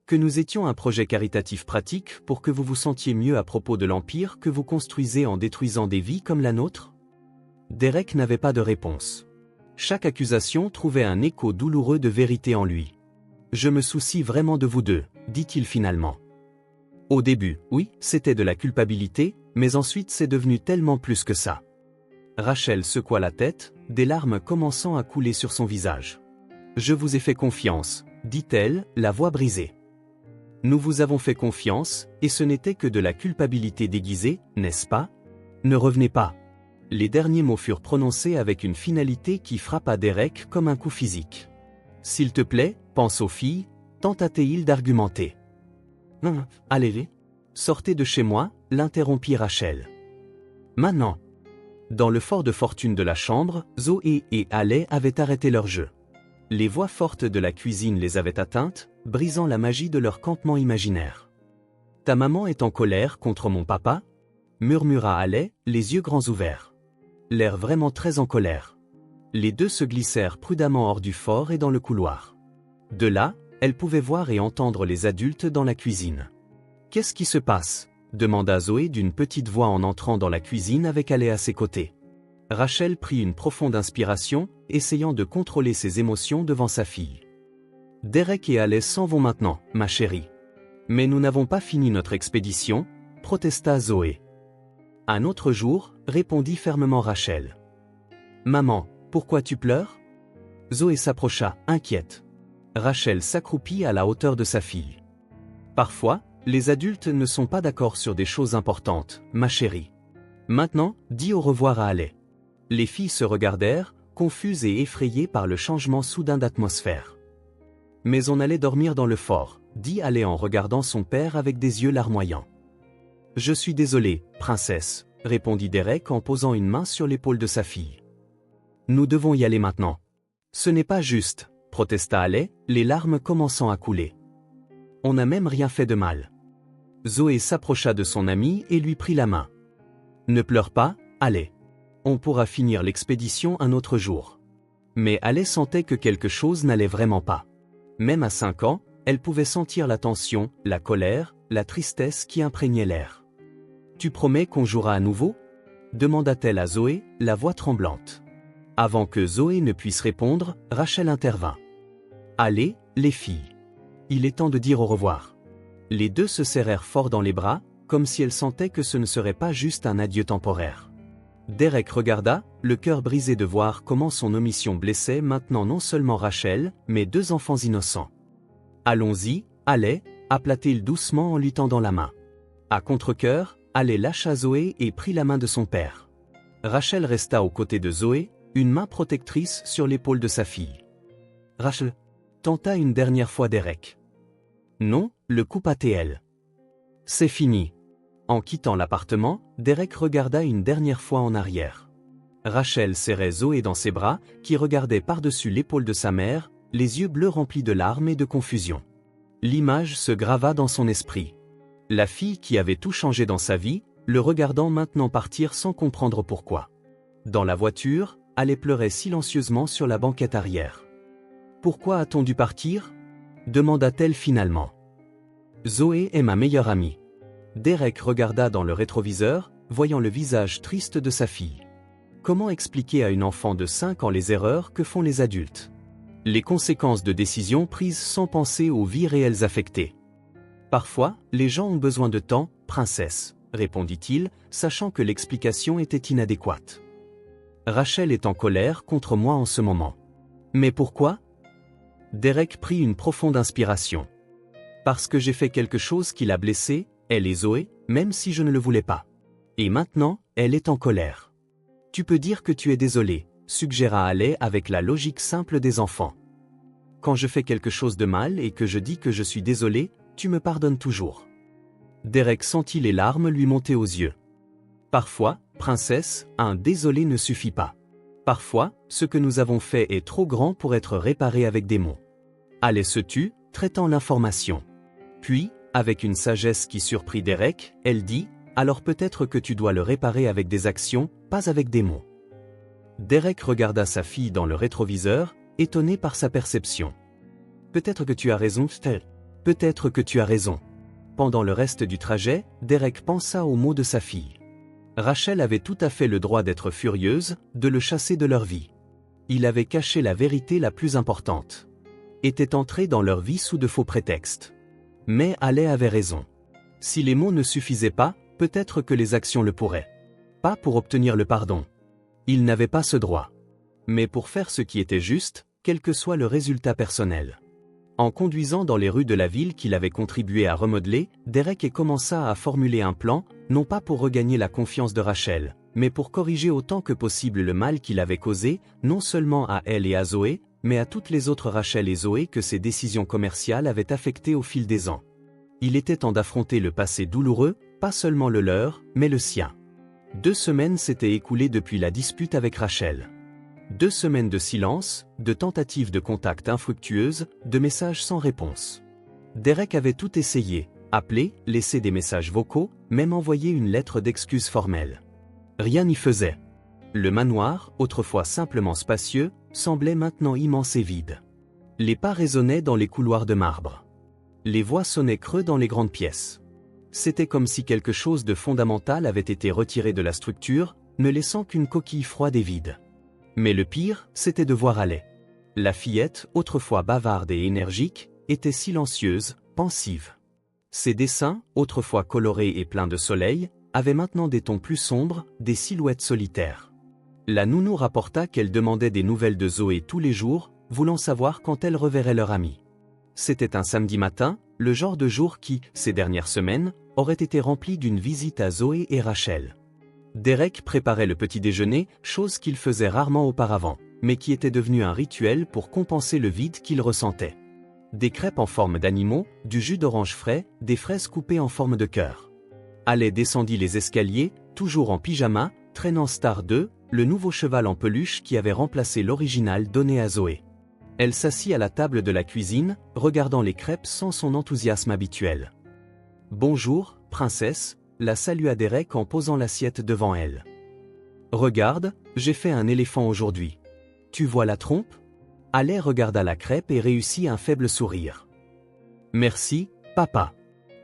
Que nous étions un projet caritatif pratique pour que vous vous sentiez mieux à propos de l'empire que vous construisez en détruisant des vies comme la nôtre? Derek n'avait pas de réponse. Chaque accusation trouvait un écho douloureux de vérité en lui. Je me soucie vraiment de vous deux, dit-il finalement. Au début, oui, c'était de la culpabilité, mais ensuite c'est devenu tellement plus que ça. Rachel secoua la tête, des larmes commençant à couler sur son visage. Je vous ai fait confiance, dit-elle, la voix brisée. Nous vous avons fait confiance, et ce n'était que de la culpabilité déguisée, n'est-ce pas? Ne revenez pas. Les derniers mots furent prononcés avec une finalité qui frappa Derek comme un coup physique. S'il te plaît, pense aux filles, tenta-t-il d'argumenter. Allez, sortez de chez moi, l'interrompit Rachel. Maintenant. Dans le fort de fortune de la chambre, Zoé et Haley avaient arrêté leur jeu. Les voix fortes de la cuisine les avaient atteintes, brisant la magie de leur campement imaginaire. Ta maman est en colère contre mon papa? Murmura Haley, les yeux grands ouverts. L'air vraiment très en colère. Les deux se glissèrent prudemment hors du fort et dans le couloir. De là, elle pouvait voir et entendre les adultes dans la cuisine. Qu'est-ce qui se passe? Demanda Zoé d'une petite voix en entrant dans la cuisine avec Haley à ses côtés. Rachel prit une profonde inspiration, essayant de contrôler ses émotions devant sa fille. Derek et Haley s'en vont maintenant, ma chérie. Mais nous n'avons pas fini notre expédition, protesta Zoé. Un autre jour, répondit fermement Rachel. Maman, pourquoi tu pleures? Zoé s'approcha, inquiète. Rachel s'accroupit à la hauteur de sa fille. Parfois, les adultes ne sont pas d'accord sur des choses importantes, ma chérie. Maintenant, dis au revoir à Haley. Les filles se regardèrent, confuses et effrayées par le changement soudain d'atmosphère. Mais on allait dormir dans le fort, dit Haley en regardant son père avec des yeux larmoyants. Je suis désolé, princesse, répondit Derek en posant une main sur l'épaule de sa fille. Nous devons y aller maintenant. Ce n'est pas juste, protesta Haley, les larmes commençant à couler. On n'a même rien fait de mal. Zoé s'approcha de son ami et lui prit la main. Ne pleure pas, Haley. On pourra finir l'expédition un autre jour. Mais Haley sentait que quelque chose n'allait vraiment pas. Même à 5 ans, elle pouvait sentir la tension, la colère, la tristesse qui imprégnaient l'air. Tu promets qu'on jouera à nouveau? Demanda-t-elle à Zoé, la voix tremblante. Avant que Zoé ne puisse répondre, Rachel intervint. Allez, les filles. Il est temps de dire au revoir. Les deux se serrèrent fort dans les bras, comme si elle sentait que ce ne serait pas juste un adieu temporaire. Derek regarda, le cœur brisé de voir comment son omission blessait maintenant non seulement Rachel, mais deux enfants innocents. « Allons-y, allez », appela-t-il doucement en lui tendant la main. À contre-cœur, Allez lâcha Zoé et prit la main de son père. Rachel resta aux côtés de Zoé, une main protectrice sur l'épaule de sa fille. Rachel tenta une dernière fois Derek. Non, le coupa TL. C'est fini. En quittant l'appartement, Derek regarda une dernière fois en arrière. Rachel serrait Zoé dans ses bras, qui regardait par-dessus l'épaule de sa mère, les yeux bleus remplis de larmes et de confusion. L'image se grava dans son esprit. La fille qui avait tout changé dans sa vie, le regardant maintenant partir sans comprendre pourquoi. Dans la voiture, Allez pleurait silencieusement sur la banquette arrière. « Pourquoi a-t-on dû partir ?» demanda-t-elle finalement. « Zoé est ma meilleure amie. » Derek regarda dans le rétroviseur, voyant le visage triste de sa fille. Comment expliquer à une enfant de 5 ans les erreurs que font les adultes? Les conséquences de décisions prises sans penser aux vies réelles affectées. Parfois, les gens ont besoin de temps, princesse, répondit-il, sachant que l'explication était inadéquate. Rachel est en colère contre moi en ce moment. Mais pourquoi? Derek prit une profonde inspiration. Parce que j'ai fait quelque chose qui l'a blessée, elle et Zoé, même si je ne le voulais pas. Et maintenant, elle est en colère. Tu peux dire que tu es désolé, suggéra Alley avec la logique simple des enfants. Quand je fais quelque chose de mal et que je dis que je suis désolé, tu me pardonnes toujours. Derek sentit les larmes lui monter aux yeux. Parfois, princesse, un désolé ne suffit pas. Parfois, ce que nous avons fait est trop grand pour être réparé avec des mots. Allez se tut, traitant l'information. Puis, avec une sagesse qui surprit Derek, elle dit, alors peut-être que tu dois le réparer avec des actions, pas avec des mots. Derek regarda sa fille dans le rétroviseur, étonné par sa perception. Peut-être que tu as raison, Stell. Peut-être que tu as raison. Pendant le reste du trajet, Derek pensa aux mots de sa fille. Rachel avait tout à fait le droit d'être furieuse, de le chasser de leur vie. Il avait caché la vérité la plus importante. Était entré dans leur vie sous de faux prétextes. Mais Alley avait raison. Si les mots ne suffisaient pas, peut-être que les actions le pourraient. Pas pour obtenir le pardon. Il n'avait pas ce droit. Mais pour faire ce qui était juste, quel que soit le résultat personnel. En conduisant dans les rues de la ville qu'il avait contribué à remodeler, Derek commença à formuler un plan, non pas pour regagner la confiance de Rachel, mais pour corriger autant que possible le mal qu'il avait causé, non seulement à elle et à Zoé, mais à toutes les autres Rachel et Zoé que ses décisions commerciales avaient affectées au fil des ans. Il était temps d'affronter le passé douloureux, pas seulement le leur, mais le sien. 2 semaines s'étaient écoulées depuis la dispute avec Rachel. 2 semaines de silence, de tentatives de contact infructueuses, de messages sans réponse. Derek avait tout essayé, appelé, laissé des messages vocaux, même envoyé une lettre d'excuse formelle. Rien n'y faisait. Le manoir, autrefois simplement spacieux, semblait maintenant immense et vide. Les pas résonnaient dans les couloirs de marbre. Les voix sonnaient creux dans les grandes pièces. C'était comme si quelque chose de fondamental avait été retiré de la structure, ne laissant qu'une coquille froide et vide. Mais le pire, c'était de voir Alley. La fillette, autrefois bavarde et énergique, était silencieuse, pensive. Ses dessins, autrefois colorés et pleins de soleil, avaient maintenant des tons plus sombres, des silhouettes solitaires. La nounou rapporta qu'elle demandait des nouvelles de Zoé tous les jours, voulant savoir quand elle reverrait leur amie. C'était un samedi matin, le genre de jour qui, ces dernières semaines, aurait été rempli d'une visite à Zoé et Rachel. Derek préparait le petit déjeuner, chose qu'il faisait rarement auparavant, mais qui était devenue un rituel pour compenser le vide qu'il ressentait. Des crêpes en forme d'animaux, du jus d'orange frais, des fraises coupées en forme de cœur. Alley descendit les escaliers, toujours en pyjama, traînant Star 2, le nouveau cheval en peluche qui avait remplacé l'original donné à Zoé. Elle s'assit à la table de la cuisine, regardant les crêpes sans son enthousiasme habituel. « Bonjour, princesse », la salua Derek en posant l'assiette devant elle. « Regarde, j'ai fait un éléphant aujourd'hui. Tu vois la trompe ?» Alley regarda la crêpe et réussit un faible sourire. « Merci, papa. »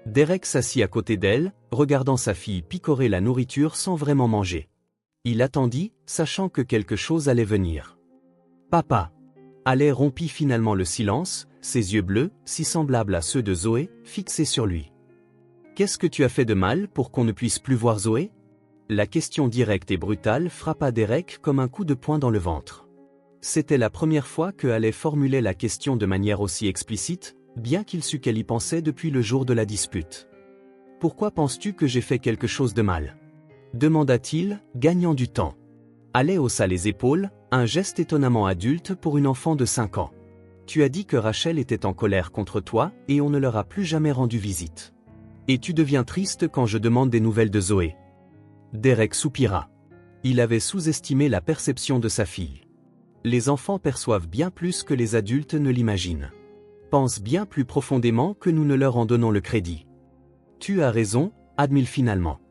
Derek s'assit à côté d'elle, regardant sa fille picorer la nourriture sans vraiment manger. Il attendit, sachant que quelque chose allait venir. « Papa !» Alley rompit finalement le silence, ses yeux bleus, si semblables à ceux de Zoé, fixés sur lui. « Qu'est-ce que tu as fait de mal pour qu'on ne puisse plus voir Zoé? La question directe et brutale frappa Derek comme un coup de poing dans le ventre. C'était la première fois que Haley formulait la question de manière aussi explicite, bien qu'il sût qu'elle y pensait depuis le jour de la dispute. « Pourquoi penses-tu que j'ai fait quelque chose de mal ?» demanda-t-il, gagnant du temps. Haley haussa les épaules, un geste étonnamment adulte pour une enfant de 5 ans. « Tu as dit que Rachel était en colère contre toi et on ne leur a plus jamais rendu visite. Et tu deviens triste quand je demande des nouvelles de Zoé. » Derek soupira. Il avait sous-estimé la perception de sa fille. Les enfants perçoivent bien plus que les adultes ne l'imaginent. Pensent bien plus profondément que nous ne leur en donnons le crédit. Tu as raison, admit-il finalement.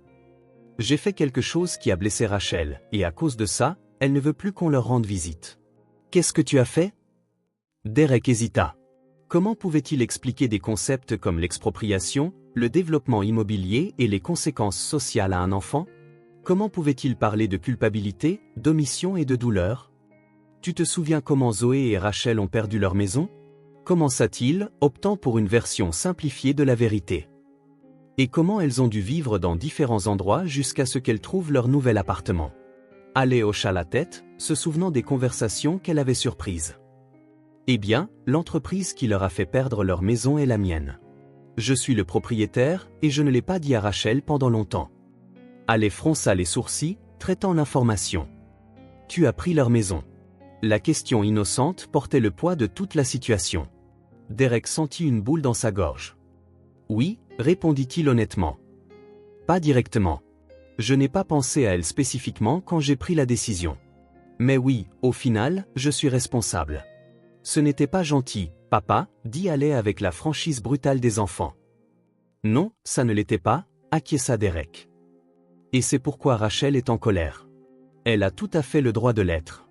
J'ai fait quelque chose qui a blessé Rachel, et à cause de ça, elle ne veut plus qu'on leur rende visite. Qu'est-ce que tu as fait? Derek hésita. Comment pouvait-il expliquer des concepts comme l'expropriation, le développement immobilier et les conséquences sociales à un enfant? Comment pouvait-il parler de culpabilité, d'omission et de douleur? Tu te souviens comment Zoé et Rachel ont perdu leur maison? Commença-t-il, optant pour une version simplifiée de la vérité. Et comment elles ont dû vivre dans différents endroits jusqu'à ce qu'elles trouvent leur nouvel appartement. Haley hocha la tête, se souvenant des conversations qu'elle avait surprises. Eh bien, l'entreprise qui leur a fait perdre leur maison est la mienne. Je suis le propriétaire, et je ne l'ai pas dit à Rachel pendant longtemps. Haley fronça les sourcils, traitant l'information. Tu as pris leur maison. La question innocente portait le poids de toute la situation. Derek sentit une boule dans sa gorge. Oui, répondit-il honnêtement. Pas directement. Je n'ai pas pensé à elle spécifiquement quand j'ai pris la décision. Mais oui, au final, je suis responsable. Ce n'était pas gentil, papa, dit Haley avec la franchise brutale des enfants. Non, ça ne l'était pas, acquiesça Derek. Et c'est pourquoi Rachel est en colère. Elle a tout à fait le droit de l'être.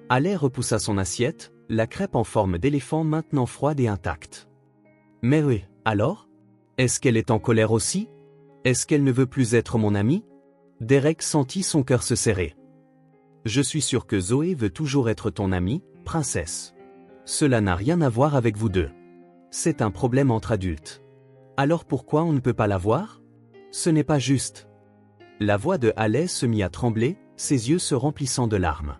Haley repoussa son assiette, la crêpe en forme d'éléphant maintenant froide et intacte. Mais oui, alors? Est-ce qu'elle est en colère aussi? Est-ce qu'elle ne veut plus être mon amie? Derek sentit son cœur se serrer. Je suis sûr que Zoé veut toujours être ton amie, princesse. Cela n'a rien à voir avec vous deux. C'est un problème entre adultes. Alors pourquoi on ne peut pas la voir? Ce n'est pas juste. La voix de Haley se mit à trembler, ses yeux se remplissant de larmes.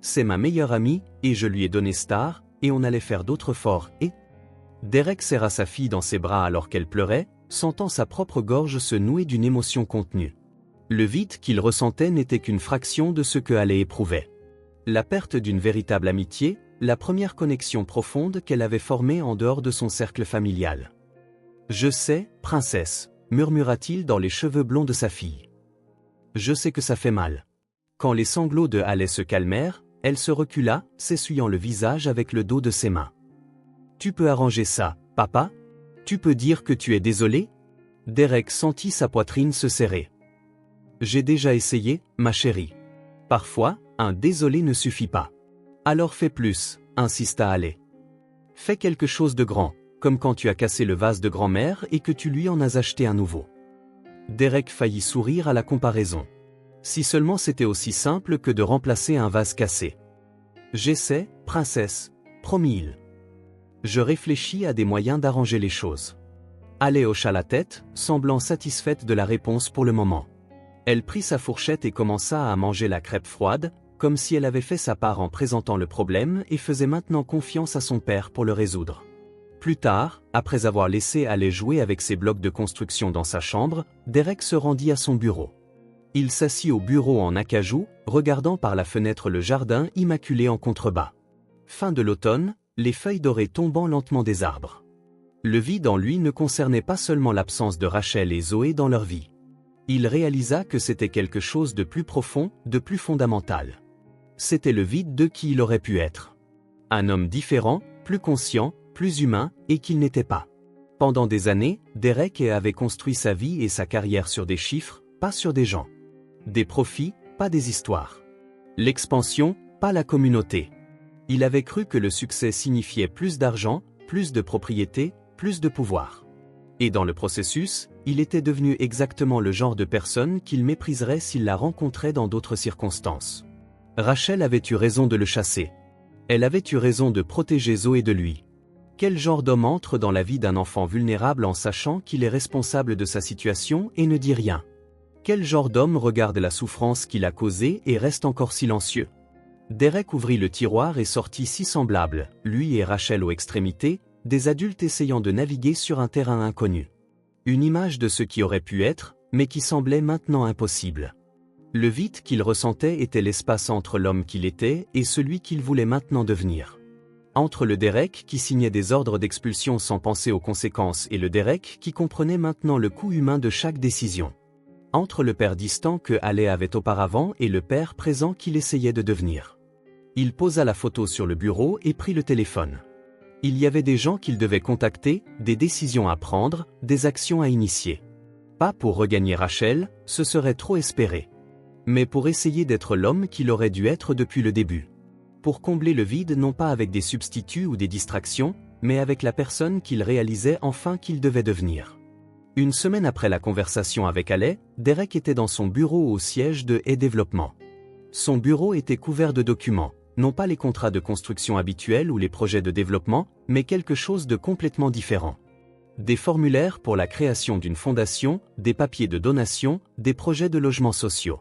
C'est ma meilleure amie, et je lui ai donné Star, et on allait faire d'autres forts, et... Derek serra sa fille dans ses bras alors qu'elle pleurait, sentant sa propre gorge se nouer d'une émotion contenue. Le vide qu'il ressentait n'était qu'une fraction de ce que Haley éprouvait. La perte d'une véritable amitié, la première connexion profonde qu'elle avait formée en dehors de son cercle familial. « Je sais, princesse », murmura-t-il dans les cheveux blonds de sa fille. « Je sais que ça fait mal. » Quand les sanglots de Haley se calmèrent, elle se recula, s'essuyant le visage avec le dos de ses mains. « Tu peux arranger ça, papa? Tu peux dire que tu es désolé? » Derek sentit sa poitrine se serrer. « J'ai déjà essayé, ma chérie. Parfois, un désolé ne suffit pas. Alors fais plus, insista Haley. Fais quelque chose de grand, comme quand tu as cassé le vase de grand-mère et que tu lui en as acheté un nouveau. » Derek faillit sourire à la comparaison. Si seulement c'était aussi simple que de remplacer un vase cassé. « J'essaie, princesse, promis-il. Je réfléchis à des moyens d'arranger les choses. » Haley hocha la tête, semblant satisfaite de la réponse pour le moment. Elle prit sa fourchette et commença à manger la crêpe froide, comme si elle avait fait sa part en présentant le problème et faisait maintenant confiance à son père pour le résoudre. Plus tard, après avoir laissé Haley jouer avec ses blocs de construction dans sa chambre, Derek se rendit à son bureau. Il s'assit au bureau en acajou, regardant par la fenêtre le jardin immaculé en contrebas. Fin de l'automne, les feuilles dorées tombant lentement des arbres. Le vide en lui ne concernait pas seulement l'absence de Rachel et Zoé dans leur vie. Il réalisa que c'était quelque chose de plus profond, de plus fondamental. C'était le vide de qui il aurait pu être. Un homme différent, plus conscient, plus humain, et qu'il n'était pas. Pendant des années, Derek avait construit sa vie et sa carrière sur des chiffres, pas sur des gens. Des profits, pas des histoires. L'expansion, pas la communauté. Il avait cru que le succès signifiait plus d'argent, plus de propriété, plus de pouvoir. Et dans le processus, il était devenu exactement le genre de personne qu'il mépriserait s'il la rencontrait dans d'autres circonstances. Rachel avait eu raison de le chasser. Elle avait eu raison de protéger Zoé de lui. Quel genre d'homme entre dans la vie d'un enfant vulnérable en sachant qu'il est responsable de sa situation et ne dit rien? Quel genre d'homme regarde la souffrance qu'il a causée et reste encore silencieux? Derek ouvrit le tiroir et sortit six semblables, lui et Rachel aux extrémités, des adultes essayant de naviguer sur un terrain inconnu. Une image de ce qui aurait pu être, mais qui semblait maintenant impossible. Le vide qu'il ressentait était l'espace entre l'homme qu'il était et celui qu'il voulait maintenant devenir. Entre le Derek qui signait des ordres d'expulsion sans penser aux conséquences et le Derek qui comprenait maintenant le coût humain de chaque décision. Entre le père distant que Haley avait auparavant et le père présent qu'il essayait de devenir. Il posa la photo sur le bureau et prit le téléphone. Il y avait des gens qu'il devait contacter, des décisions à prendre, des actions à initier. Pas pour regagner Rachel, ce serait trop espéré. Mais pour essayer d'être l'homme qu'il aurait dû être depuis le début. Pour combler le vide non pas avec des substituts ou des distractions, mais avec la personne qu'il réalisait enfin qu'il devait devenir. Une semaine après la conversation avec Haley, Derek était dans son bureau au siège de Hay Développement. Son bureau était couvert de documents, non pas les contrats de construction habituels ou les projets de développement, mais quelque chose de complètement différent. Des formulaires pour la création d'une fondation, des papiers de donation, des projets de logements sociaux.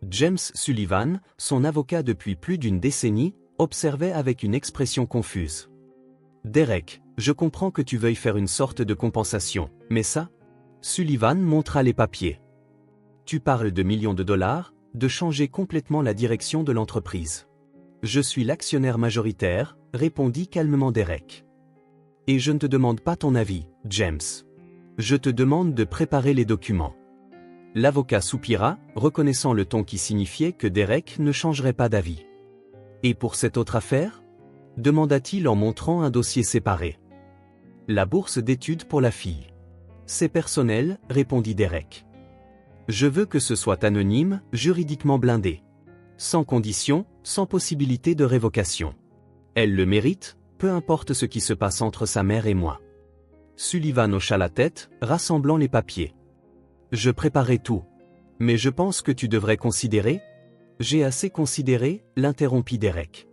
James Sullivan, son avocat depuis plus d'une décennie, observait avec une expression confuse. « Derek, je comprends que tu veuilles faire une sorte de compensation, mais ça ?» Sullivan montra les papiers. « Tu parles de millions de dollars, de changer complètement la direction de l'entreprise. »« Je suis l'actionnaire majoritaire, » répondit calmement Derek. « Et je ne te demande pas ton avis, James. Je te demande de préparer les documents. » L'avocat soupira, reconnaissant le ton qui signifiait que Derek ne changerait pas d'avis. « Et pour cette autre affaire ?» demanda-t-il en montrant un dossier séparé. « La bourse d'études pour la fille. »« C'est personnel, » répondit Derek. « Je veux que ce soit anonyme, juridiquement blindé. Sans condition, sans possibilité de révocation. Elle le mérite, peu importe ce qui se passe entre sa mère et moi. » Sullivan hocha la tête, rassemblant les papiers. « Je préparais tout. Mais je pense que tu devrais considérer. » « J'ai assez considéré, » l'interrompit Derek.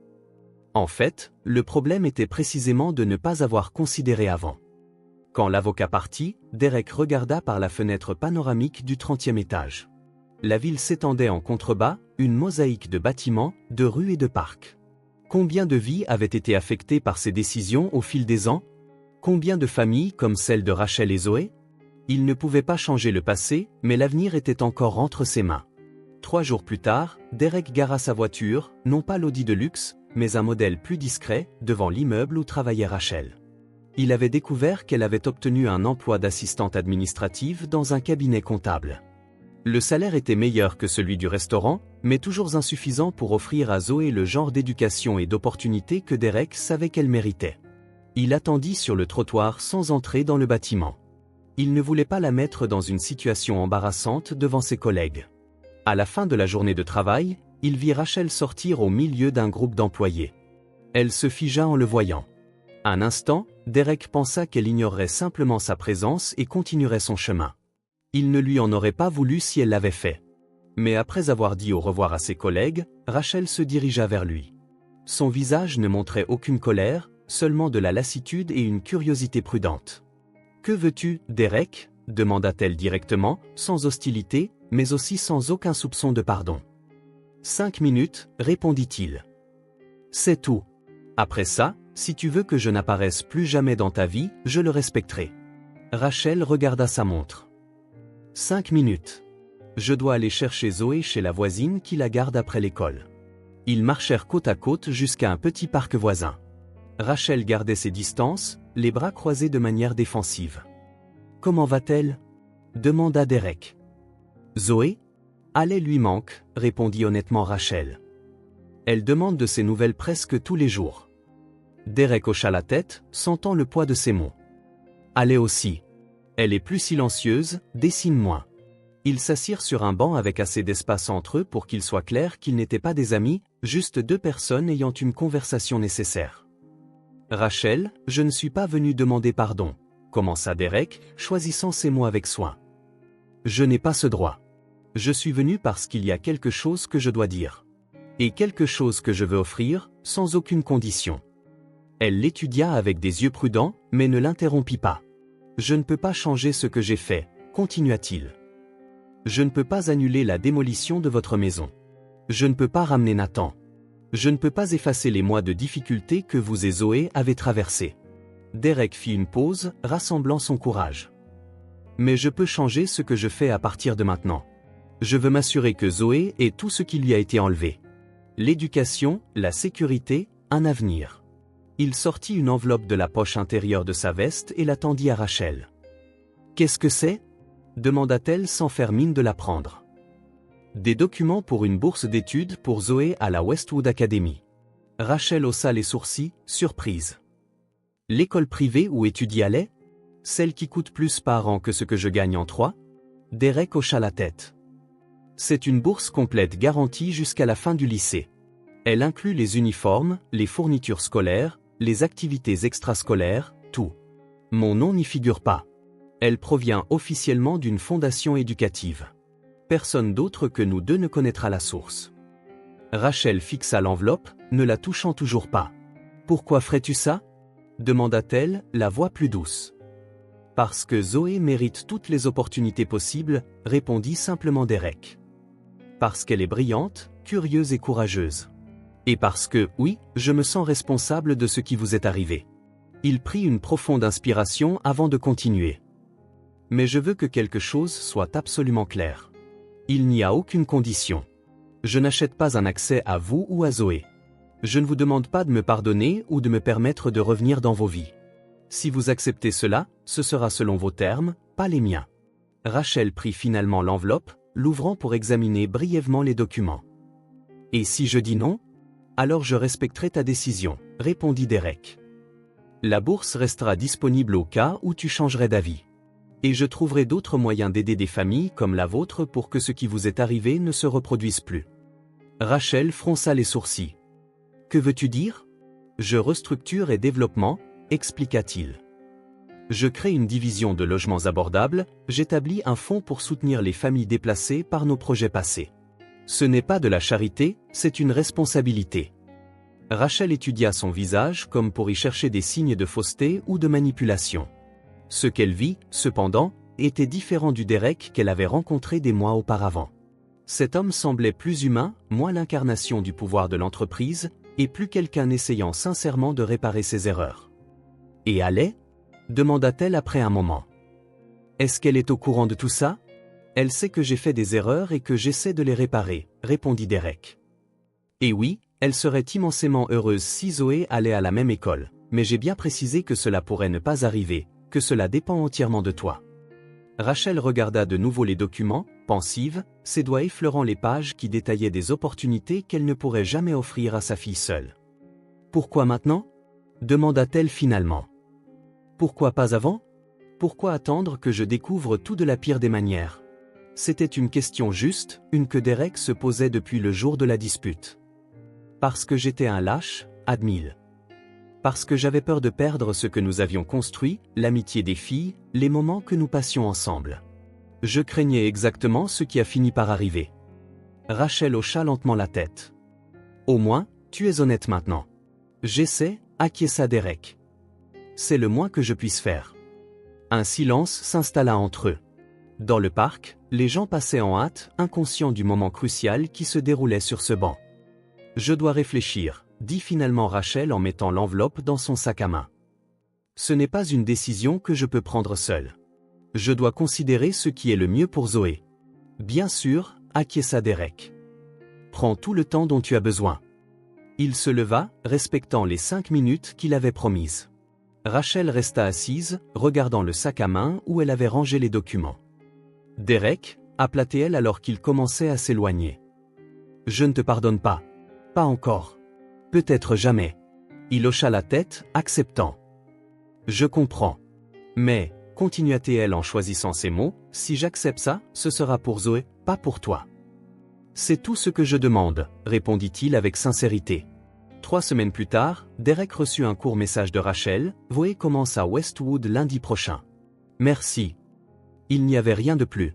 En fait, le problème était précisément de ne pas avoir considéré avant. Quand l'avocat partit, Derek regarda par la fenêtre panoramique du 30e étage. La ville s'étendait en contrebas, une mosaïque de bâtiments, de rues et de parcs. Combien de vies avaient été affectées par ces décisions au fil des ans? Combien de familles comme celle de Rachel et Zoé? Il ne pouvait pas changer le passé, mais l'avenir était encore entre ses mains. 3 jours plus tard, Derek gara sa voiture, non pas l'Audi de luxe, mais un modèle plus discret, devant l'immeuble où travaillait Rachel. Il avait découvert qu'elle avait obtenu un emploi d'assistante administrative dans un cabinet comptable. Le salaire était meilleur que celui du restaurant, mais toujours insuffisant pour offrir à Zoé le genre d'éducation et d'opportunité que Derek savait qu'elle méritait. Il attendit sur le trottoir sans entrer dans le bâtiment. Il ne voulait pas la mettre dans une situation embarrassante devant ses collègues. À la fin de la journée de travail, il vit Rachel sortir au milieu d'un groupe d'employés. Elle se figea en le voyant. Un instant, Derek pensa qu'elle ignorerait simplement sa présence et continuerait son chemin. Il ne lui en aurait pas voulu si elle l'avait fait. Mais après avoir dit au revoir à ses collègues, Rachel se dirigea vers lui. Son visage ne montrait aucune colère, seulement de la lassitude et une curiosité prudente. « Que veux-tu, Derek ?» demanda-t-elle directement, sans hostilité, mais aussi sans aucun soupçon de pardon. « 5 minutes, répondit-il. C'est tout. Après ça, si tu veux que je n'apparaisse plus jamais dans ta vie, je le respecterai. » Rachel regarda sa montre. 5 minutes. Je dois aller chercher Zoé chez la voisine qui la garde après l'école. Ils marchèrent côte à côte jusqu'à un petit parc voisin. Rachel gardait ses distances, les bras croisés de manière défensive. « Comment va-t-elle » demanda Derek. « Zoé ? Haley lui manque, » répondit honnêtement Rachel. « Elle demande de ses nouvelles presque tous les jours. » Derek hocha la tête, sentant le poids de ses mots. « Haley aussi. Elle est plus silencieuse, dessine moins. » Ils s'assirent sur un banc avec assez d'espace entre eux pour qu'il soit clair qu'ils n'étaient pas des amis, juste 2 personnes ayant une conversation nécessaire. « Rachel, je ne suis pas venu demander pardon, » commença Derek, choisissant ses mots avec soin. « Je n'ai pas ce droit. Je suis venu parce qu'il y a quelque chose que je dois dire. Et quelque chose que je veux offrir, sans aucune condition. » Elle l'étudia avec des yeux prudents, mais ne l'interrompit pas. Je ne peux pas changer ce que j'ai fait, continua-t-il. Je ne peux pas annuler la démolition de votre maison. Je ne peux pas ramener Nathan. Je ne peux pas effacer les mois de difficultés que vous et Zoé avez traversés. Derek fit une pause, rassemblant son courage. Mais je peux changer ce que je fais à partir de maintenant. Je veux m'assurer que Zoé ait tout ce qui lui a été enlevé. L'éducation, la sécurité, un avenir. Il sortit une enveloppe de la poche intérieure de sa veste et la tendit à Rachel. « Qu'est-ce que c'est » demanda-t-elle sans faire mine de la prendre. « Des documents pour une bourse d'études pour Zoé à la Westwood Academy. » Rachel haussa les sourcils, surprise. « L'école privée où étudie-t-elle ? Celle qui coûte plus par an que ce que je gagne en 3 ?» Derek hocha la tête. « C'est une bourse complète garantie jusqu'à la fin du lycée. Elle inclut les uniformes, les fournitures scolaires, les activités extrascolaires, tout. Mon nom n'y figure pas. Elle provient officiellement d'une fondation éducative. Personne d'autre que nous deux ne connaîtra la source. » Rachel fixa l'enveloppe, ne la touchant toujours pas. « Pourquoi ferais-tu ça » demanda-t-elle, la voix plus douce. « Parce que Zoé mérite toutes les opportunités possibles, répondit simplement Derek. Parce qu'elle est brillante, curieuse et courageuse. Et parce que, oui, je me sens responsable de ce qui vous est arrivé. » Il prit une profonde inspiration avant de continuer. « Mais je veux que quelque chose soit absolument clair. Il n'y a aucune condition. Je n'achète pas un accès à vous ou à Zoé. Je ne vous demande pas de me pardonner ou de me permettre de revenir dans vos vies. Si vous acceptez cela, ce sera selon vos termes, pas les miens. » Rachel prit finalement l'enveloppe, l'ouvrant pour examiner brièvement les documents. « Et si je dis non ? Alors je respecterai ta décision, répondit Derek. La bourse restera disponible au cas où tu changerais d'avis. Et je trouverai d'autres moyens d'aider des familles comme la vôtre pour que ce qui vous est arrivé ne se reproduise plus. » Rachel fronça les sourcils. « Que veux-tu dire ? Je restructure et développement, expliqua-t-il. Je crée une division de logements abordables, j'établis un fonds pour soutenir les familles déplacées par nos projets passés. Ce n'est pas de la charité, c'est une responsabilité. » Rachel étudia son visage comme pour y chercher des signes de fausseté ou de manipulation. Ce qu'elle vit, cependant, était différent du Derek qu'elle avait rencontré des mois auparavant. Cet homme semblait plus humain, moins l'incarnation du pouvoir de l'entreprise, et plus quelqu'un essayant sincèrement de réparer ses erreurs. « Et allait » demanda-t-elle après un moment. « Est-ce qu'elle est au courant de tout ça ? Elle sait que j'ai fait des erreurs et que j'essaie de les réparer, répondit Derek. Et oui, elle serait immensément heureuse si Zoé allait à la même école, mais j'ai bien précisé que cela pourrait ne pas arriver, que cela dépend entièrement de toi. » Rachel regarda de nouveau les documents, pensive, ses doigts effleurant les pages qui détaillaient des opportunités qu'elle ne pourrait jamais offrir à sa fille seule. « Pourquoi maintenant » demanda-t-elle finalement. « Pourquoi pas avant ? Pourquoi attendre que je découvre tout de la pire des manières ?» C'était une question juste, une que Derek se posait depuis le jour de la dispute. « Parce que j'étais un lâche, admit-il. Parce que j'avais peur de perdre ce que nous avions construit, l'amitié des filles, les moments que nous passions ensemble. Je craignais exactement ce qui a fini par arriver. » Rachel hocha lentement la tête. « Au moins, tu es honnête maintenant. »« J'essaie, » acquiesça Derek. « C'est le moins que je puisse faire. » Un silence s'installa entre eux. Dans le parc, les gens passaient en hâte, inconscients du moment crucial qui se déroulait sur ce banc. « Je dois réfléchir, » dit finalement Rachel en mettant l'enveloppe dans son sac à main. « Ce n'est pas une décision que je peux prendre seule. Je dois considérer ce qui est le mieux pour Zoé. »« Bien sûr, » acquiesça Derek. « Prends tout le temps dont tu as besoin. » Il se leva, respectant les 5 minutes qu'il avait promises. Rachel resta assise, regardant le sac à main où elle avait rangé les documents. « Derek » appela-t-elle alors qu'il commençait à s'éloigner. « Je ne te pardonne pas. Pas encore. Peut-être jamais. » Il hocha la tête, acceptant. « Je comprends. Mais, » continua-t-elle en choisissant ses mots, « si j'accepte ça, ce sera pour Zoé, pas pour toi. » « C'est tout ce que je demande, » répondit-il avec sincérité. 3 semaines plus tard, Derek reçut un court message de Rachel, « Zoé commence à Westwood lundi prochain. » « Merci. » Il n'y avait rien de plus.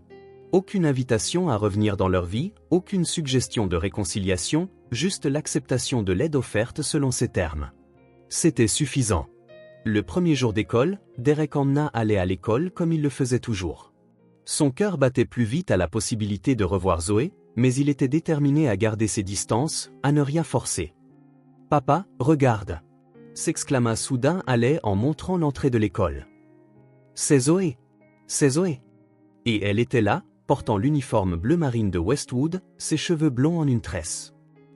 Aucune invitation à revenir dans leur vie, aucune suggestion de réconciliation, juste l'acceptation de l'aide offerte selon ses termes. C'était suffisant. Le premier jour d'école, Derek emmena Haley à l'école comme il le faisait toujours. Son cœur battait plus vite à la possibilité de revoir Zoé, mais il était déterminé à garder ses distances, à ne rien forcer. « Papa, regarde !» s'exclama soudain Haley en montrant l'entrée de l'école. « C'est Zoé ! C'est Zoé !» Et elle était là, portant l'uniforme bleu marine de Westwood, ses cheveux blonds en une tresse.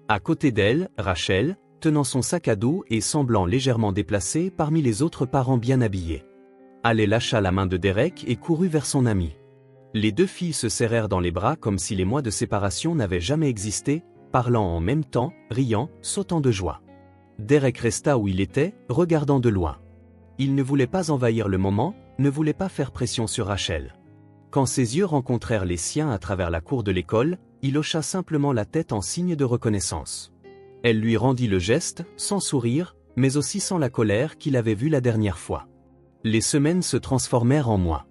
À côté d'elle, Rachel, tenant son sac à dos et semblant légèrement déplacée parmi les autres parents bien habillés. Haley lâcha la main de Derek et courut vers son amie. Les deux filles se serrèrent dans les bras comme si les mois de séparation n'avaient jamais existé, parlant en même temps, riant, sautant de joie. Derek resta où il était, regardant de loin. Il ne voulait pas envahir le moment, ne voulait pas faire pression sur Rachel. Quand ses yeux rencontrèrent les siens à travers la cour de l'école, il hocha simplement la tête en signe de reconnaissance. Elle lui rendit le geste, sans sourire, mais aussi sans la colère qu'il avait vue la dernière fois. Les semaines se transformèrent en mois.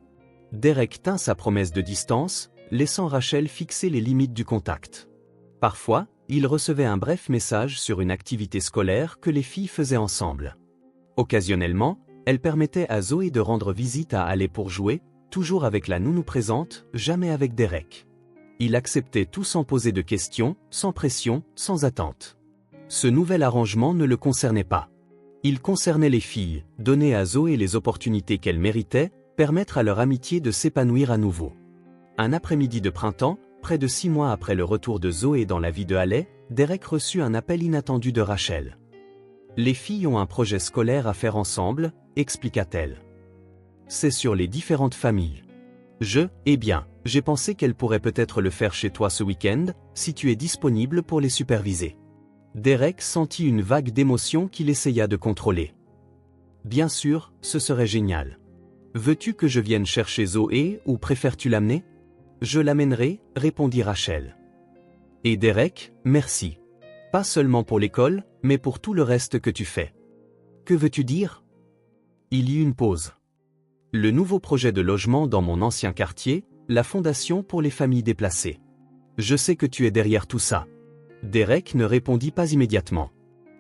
Derek tint sa promesse de distance, laissant Rachel fixer les limites du contact. Parfois, il recevait un bref message sur une activité scolaire que les filles faisaient ensemble. Occasionnellement, elle permettait à Zoé de rendre visite à Haley pour jouer, toujours avec la nounou présente, jamais avec Derek. Il acceptait tout sans poser de questions, sans pression, sans attente. Ce nouvel arrangement ne le concernait pas. Il concernait les filles, donner à Zoé les opportunités qu'elles méritaient, permettre à leur amitié de s'épanouir à nouveau. Un après-midi de printemps, près de 6 mois après le retour de Zoé dans la vie de Haley, Derek reçut un appel inattendu de Rachel. « Les filles ont un projet scolaire à faire ensemble », expliqua-t-elle. « C'est sur les différentes familles. Eh bien, j'ai pensé qu'elle pourrait peut-être le faire chez toi ce week-end, si tu es disponible pour les superviser. » Derek sentit une vague d'émotion qu'il essaya de contrôler. « Bien sûr, ce serait génial. Veux-tu que je vienne chercher Zoé ou préfères-tu l'amener ? » « Je l'amènerai, » répondit Rachel. « Et Derek, merci. Pas seulement pour l'école, mais pour tout le reste que tu fais. » « Que veux-tu dire ? » Il y eut une pause. « Le nouveau projet de logement dans mon ancien quartier, la fondation pour les familles déplacées. Je sais que tu es derrière tout ça. » Derek ne répondit pas immédiatement.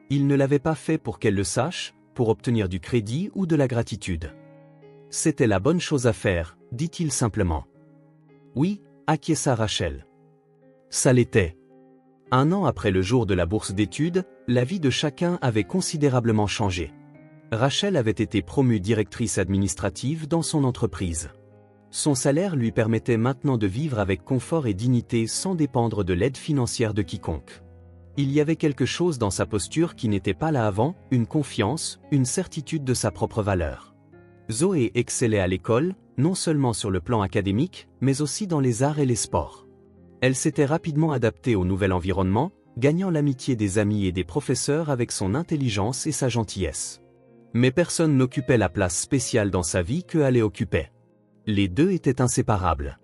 Il ne l'avait pas fait pour qu'elle le sache, pour obtenir du crédit ou de la gratitude. C'était la bonne chose à faire, dit-il simplement. Oui, acquiesça Rachel. Ça l'était. 1 an après le jour de la bourse d'études, la vie de chacun avait considérablement changé. Rachel avait été promue directrice administrative dans son entreprise. Son salaire lui permettait maintenant de vivre avec confort et dignité sans dépendre de l'aide financière de quiconque. Il y avait quelque chose dans sa posture qui n'était pas là avant, une confiance, une certitude de sa propre valeur. Zoé excellait à l'école, non seulement sur le plan académique, mais aussi dans les arts et les sports. Elle s'était rapidement adaptée au nouvel environnement, gagnant l'amitié des amis et des professeurs avec son intelligence et sa gentillesse. Mais personne n'occupait la place spéciale dans sa vie que Haley occupait. Les deux étaient inséparables.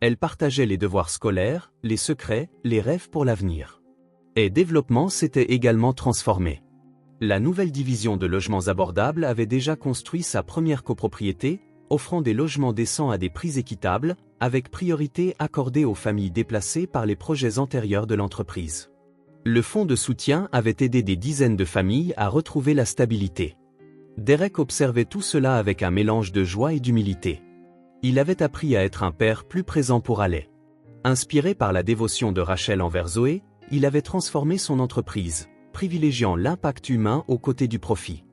Elle partageait les devoirs scolaires, les secrets, les rêves pour l'avenir. Et développement s'était également transformé. La nouvelle division de logements abordables avait déjà construit sa première copropriété, offrant des logements décents à des prix équitables, avec priorité accordée aux familles déplacées par les projets antérieurs de l'entreprise. Le fonds de soutien avait aidé des dizaines de familles à retrouver la stabilité. Derek observait tout cela avec un mélange de joie et d'humilité. Il avait appris à être un père plus présent pour Haley. Inspiré par la dévotion de Rachel envers Zoé, il avait transformé son entreprise, privilégiant l'impact humain aux côtés du profit.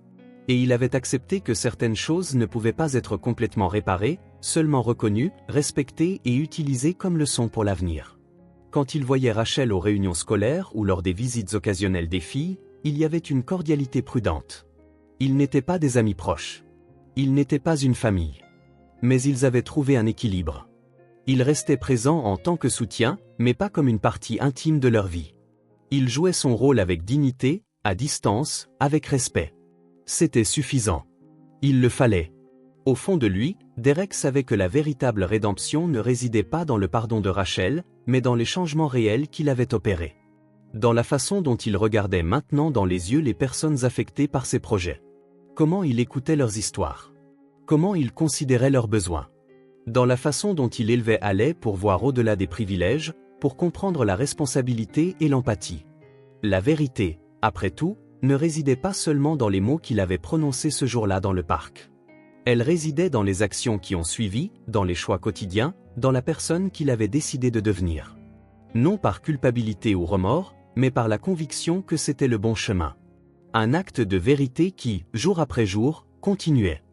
Et il avait accepté que certaines choses ne pouvaient pas être complètement réparées, seulement reconnues, respectées et utilisées comme leçons pour l'avenir. Quand il voyait Rachel aux réunions scolaires ou lors des visites occasionnelles des filles, il y avait une cordialité prudente. Ils n'étaient pas des amis proches. Ils n'étaient pas une famille. Mais ils avaient trouvé un équilibre. Ils restaient présents en tant que soutien, mais pas comme une partie intime de leur vie. Il jouait son rôle avec dignité, à distance, avec respect. C'était suffisant. Il le fallait. Au fond de lui, Derek savait que la véritable rédemption ne résidait pas dans le pardon de Rachel, mais dans les changements réels qu'il avait opérés. Dans la façon dont il regardait maintenant dans les yeux les personnes affectées par ses projets. Comment il écoutait leurs histoires. Comment il considérait leurs besoins. Dans la façon dont il élevait Haley pour voir au-delà des privilèges, pour comprendre la responsabilité et l'empathie. La vérité, après tout, ne résidait pas seulement dans les mots qu'il avait prononcés ce jour-là dans le parc. Elle résidait dans les actions qui ont suivi, dans les choix quotidiens, dans la personne qu'il avait décidé de devenir. Non par culpabilité ou remords, mais par la conviction que c'était le bon chemin. Un acte de vérité qui, jour après jour, continuait.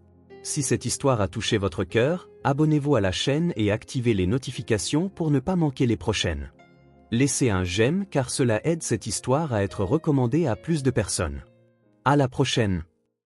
Si cette histoire a touché votre cœur, abonnez-vous à la chaîne et activez les notifications pour ne pas manquer les prochaines. Laissez un j'aime car cela aide cette histoire à être recommandée à plus de personnes. À la prochaine.